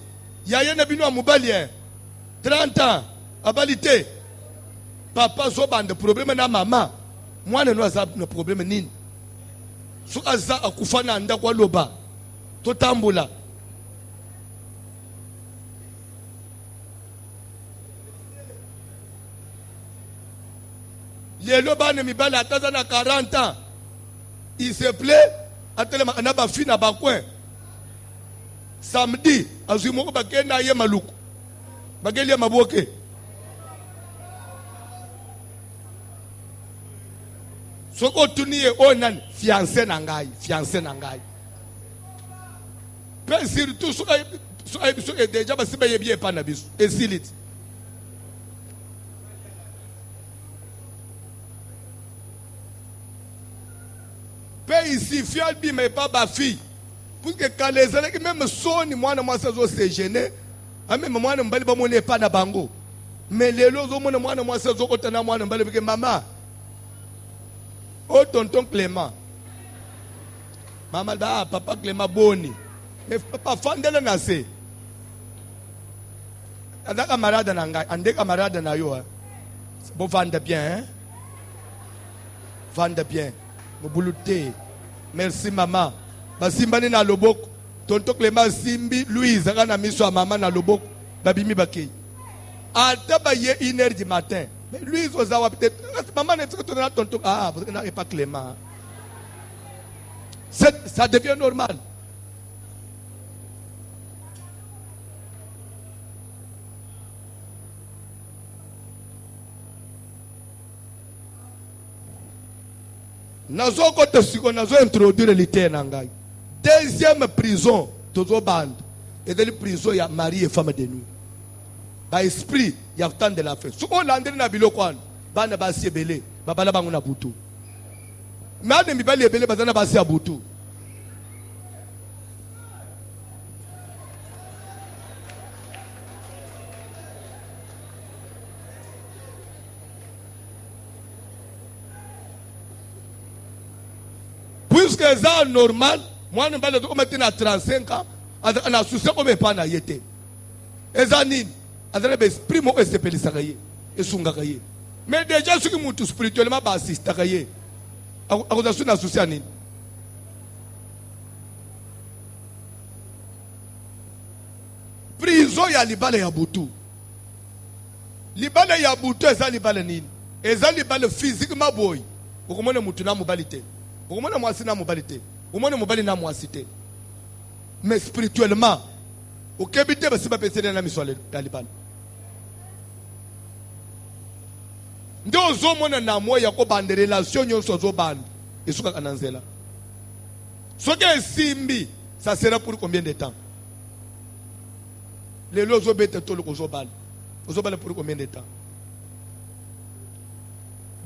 yaya na bino mobali 30 ans abalité papa zo bande problème na mama mwana no aza na problème nini so aza akufana nda kwa loba totambula lelo bana mibala ataza na 40 ans il se plaît atelema na ba fina ba coin samedi azwi moko bakenda ye maluku bageli maboke soko tuniye onan fiancé na ngai pe surtout so ay biso déjà basiba yebi epa na biso esiliti pe ici fial bi mais pas ba fille pour que quand les élèves même soni mwana mwasa zo se gêner même mwana mbali ba mone epa na bango mais lelo zo mona mwana mwasa zo kotana mwana mbali bike mama oh tonton Clément maman da papa Clément boni mais papa fandela na se ada camarade na ngai ande camarade na yo bo vendre bien hein vendre bien mo buluté merci maman basimbani na loboko tonton Clément simbi Louise kana miso ya maman na loboko babimi bakei ata ba ye 1h du matin. Mais lui, il a peut-être. Maman, est-ce que tu as tonton? Ah, parce que n'est pas Clément. Ça devient normal. Nazo kote siko nazo introduire l'ité nangai. Deuxième prison, tozo bande. Et de la prison, il y a mari et femme de nous. Ba esprit ya temps de la fin suko landiri na biloko wana bana basi ebele babala bango na butu mane mibali ebele bazana basi ya butu puisque ça normal mwana mbale ko metena 35 ans ana susa ko be pana yete ezanini azana esprit mo esepelisa ye esunga ye mais déjà ce qui mutu spirituellement ba assista ye akoza suna susia nini Ozo ya libala ya butu. Libala ya butu eza libala nini? Eza libala physiquement boy. Okomona mutu na mobali te. Okomona mwasi na mobali te. Okomona mobali na mwasi te. Mais spirituellement, okebite basi ba pesene na miswale ya libala. Ndio ozomona na moya ko bande relation nyonso ozobanda. Esuka kananzela. Soki esimbi, ça sera pour combien de temps? Les lois obétent tout le kozobal. Ozobal pour combien de temps?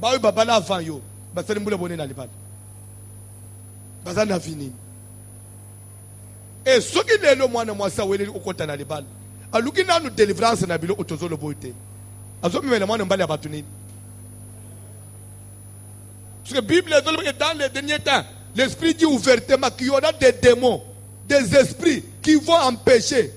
Ba babala avant yo, ba sali mbula bonne na libala. Bazana fini. Et soki lelo mwana mwasa wele okota na libala. Aluki na nu délivrance na bilo otozolo boite. Azomela mwana mbali abatu nini? Parce que la Bible dit que dans les derniers temps, l'esprit dit ouvertement qu'il y aura des démons, des esprits qui vont empêcher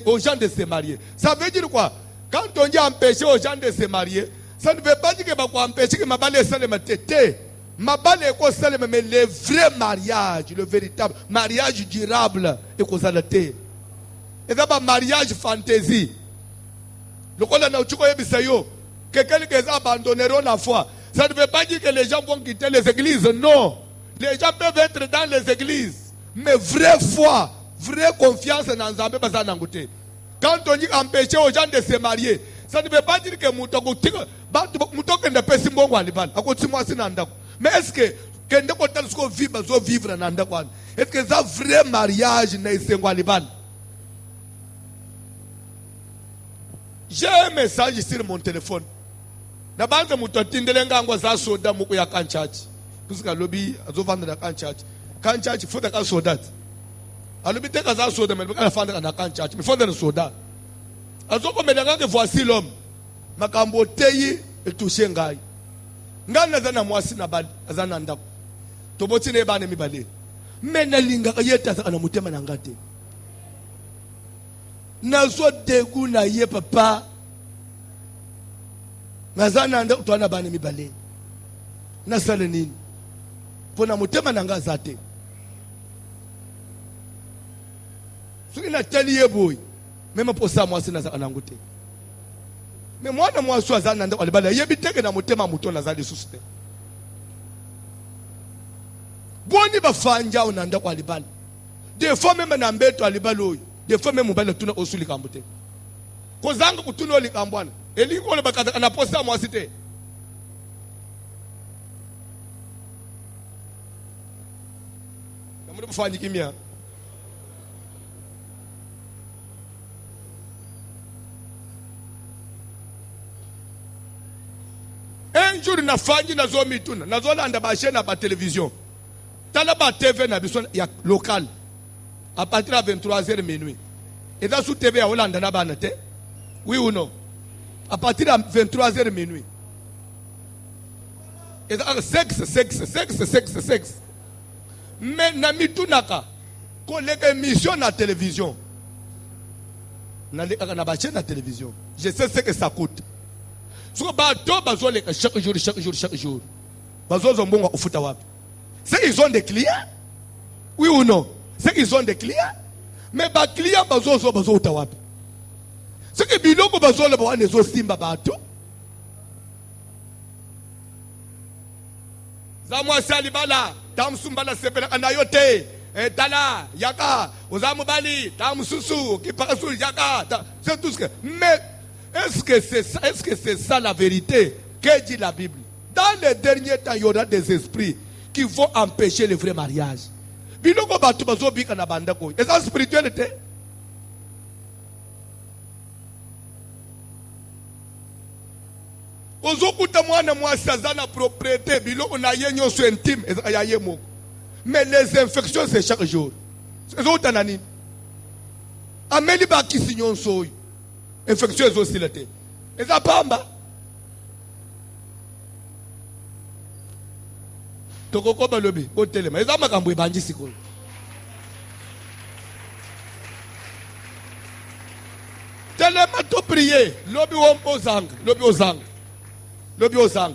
aux gens de se marier. Ça veut dire quoi? Quand on dit empêcher aux gens de se marier, ça ne veut pas dire que va empêcher que ma balle est salée ma tête. Ma balle est salée, mais le vrai mariage, le véritable mariage durable est causalité. Et ça va mariage fantaisie. Le coup là, tu connais bisayo que quelques abandonneront la foi. Ça ne veut pas dire que les gens vont quitter les églises. Non. Les gens peuvent être dans les églises. Mais vraie foi, vraie confiance dans Zambé. Quand on dit empêcher aux gens de se marier, ça ne veut pas dire que mais est-ce que vivre est-ce que ça vrai mariage n'est pas? J'ai un message sur mon téléphone. Na banza mutotindelenga ngo za soda muku ya kanchachi kusika lobi azovanda na kanchachi futa ka soda alobi teka za soda mais kana fanda na kanchachi me fonda na soda azoko melanga ke voici l'homme makambo teyi etushe ngai ngana zana mwasi na bali azana ndako toboti ne bana mibale mena linga yeta za kana mutema na ngate nazo degu na ye papa nazana anda utwana bani mibale nasale nini pona mutema nanga zate soki na tali ye boy même posa mwasi na zakana ngute mais mwana mwasi azana anda alibala ye biteke na mutema muto na zali suste boni bafanja onanda kwa alibala des fois même na mbeto alibala oyo des fois même mobala tuna osuli kambute kozanga kutuna oli kambwana elingo le bakata na posa mwasi te namude bufanyi kimia un jour na fanyi na zo mituna na zo landa ba chaîne ba télévision tala ba TV na bison ya local à partir de 23h minuit et dans sous TV ya Hollande na bana te oui ou non à partir de 23h minuit et sexe mais na mitunaka ko leka émission na télévision na leka na ba chaîne na télévision je sais ce que ça coûte. So bato bazoleka chaque jour bazozo mbongo ufuta wapi? C'est ils ont des clients, oui ou non? C'est qu'ils ont des clients, mais ba client bazozo bazota wapi? C'est que biloko bazola ba nezo simba bato zamwa sali bala tamsumbala sepela anayote tala yaka ozamu bali tamsusu kipakasu yaka c'est tout ce que mais est-ce que c'est ça la vérité que dit la Bible? Dans les derniers temps, il y aura des esprits qui vont empêcher le vrai mariage. Biloko batu bazo bika na banda ko. Est-ce que spiritualité? Ozo kuta mwana mwasi azana propriété biloko na yenyo so intime ya moko. Mais les infections c'est chaque jour. C'est autant nani. Ameli ba kisinyon soy. Infectieuse aussi l'été. Et ça pamba. Toko ba lobi, o telema. Et ça makambo ebanji siko. Telema to prier, lobi wompo zang, lobi ozang. Lobi ozang.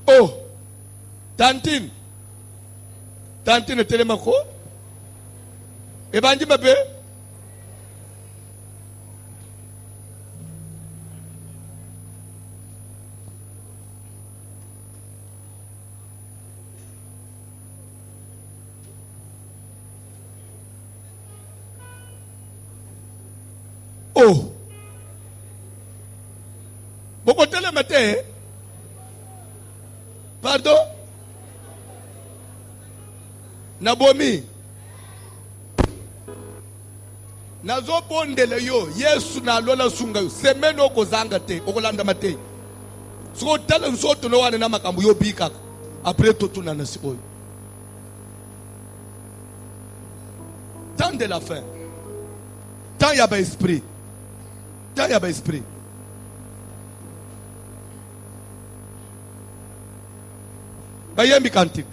Oh. Tantine telema ko? Et ben, dis-moi, oh, beaucoup de le matin, pardon, Nabomi, nazo bondele yo, Yesu na lola sunga yo, semeno kozanga te, okolanda mate. So tell so to no one na makambu yo bika, après tout na nasi oyo. Temps de la fin, temps ya ba esprit. Temps ya ba esprit. Bayembi kantik.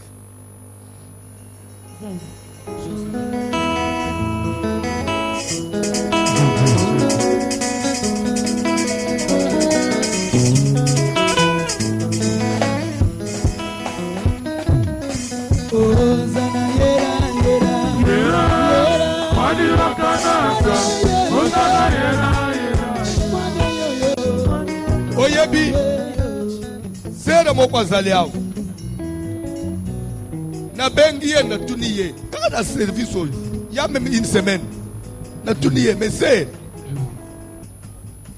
Oyebi sera moko azali awo na bengi ye na tuni ye kaka na service oyo ya même une semaine na tuni ye mais c'est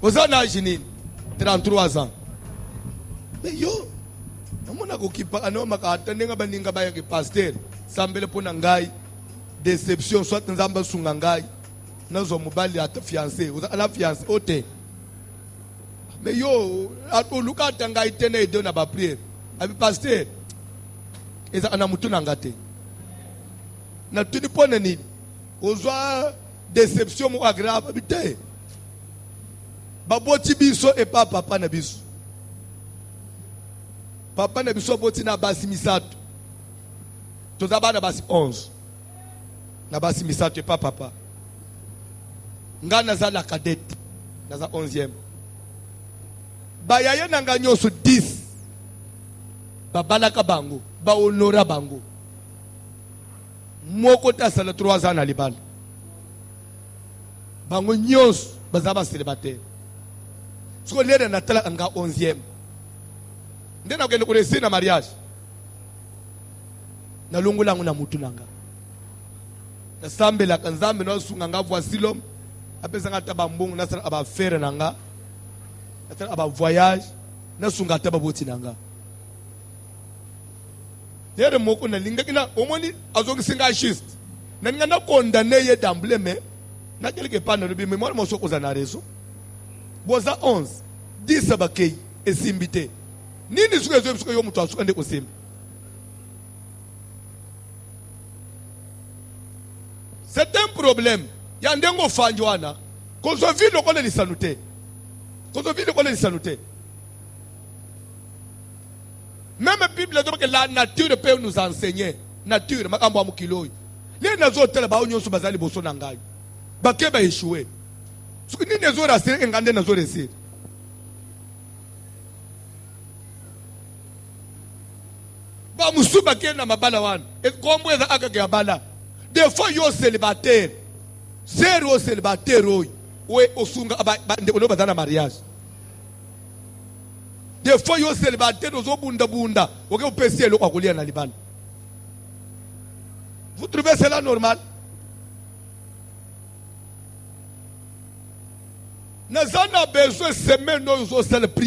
oza na âge nini 33 ans mais yo namona kokipaka no makata ndenge baninga bayaki pasteur sambele mpona ngai déception soit nzambe asunga ngai nazo mobali ata fiancé oza ala fiancé ote mais yo atuluka tanga itene ido na ba prière abi pasteur eza ana mutu na ngate na tuni pona nini ozwa déception mo grave bité baboti biso et papa na biso papa na biso boti na basi misato tozaba na basi 11 na basi misato et papa ngana za la cadette na za 11e bayaye nanga nyoso 10 babalaka bango ba honora bango moko ta sala 3 ans na libala bango nyos bazaba célibataire siko lere na tala anga 11e ndena kende kuresi na mariage na lungu langu na mutu nanga na sambela kanzambe no sunga nga voici l'homme apesa nga tabambongo na sala aba faire nanga na aba voyage na sunga tababoti nanga yere moko na linga kina omoni azoki singa schist na ninga na condamner ye d'emblée mais na quelque part na lobi mais moi mo soko za na reso boza 11 10 bakei esimbite nini suka zo suka yo mutu asuka ndeko simbi c'est un problème ya ndengo fanjwana kozo vino kole lisanute kozo vino kole lisanute. Même la Bible dit que la nature peut nous enseigner. Nature, makambo amukilo. Les nazote ba onyoso bazali boso na ngai. Ba ke ba échouer. Ce que ni nazo rasser ngande nazo réussir. Ba musuba ke na mabala wana. Et kombo eza aka ke abala. Des fois yo célibataire. Zéro célibataire oy. We osunga ba ndeko bazana mariage. Des fois yo célibataire ozo bunda bunda oke opesi eloko akolia na libana. Vous trouvez cela normal? Nazana besoin semaine ozo sala prière.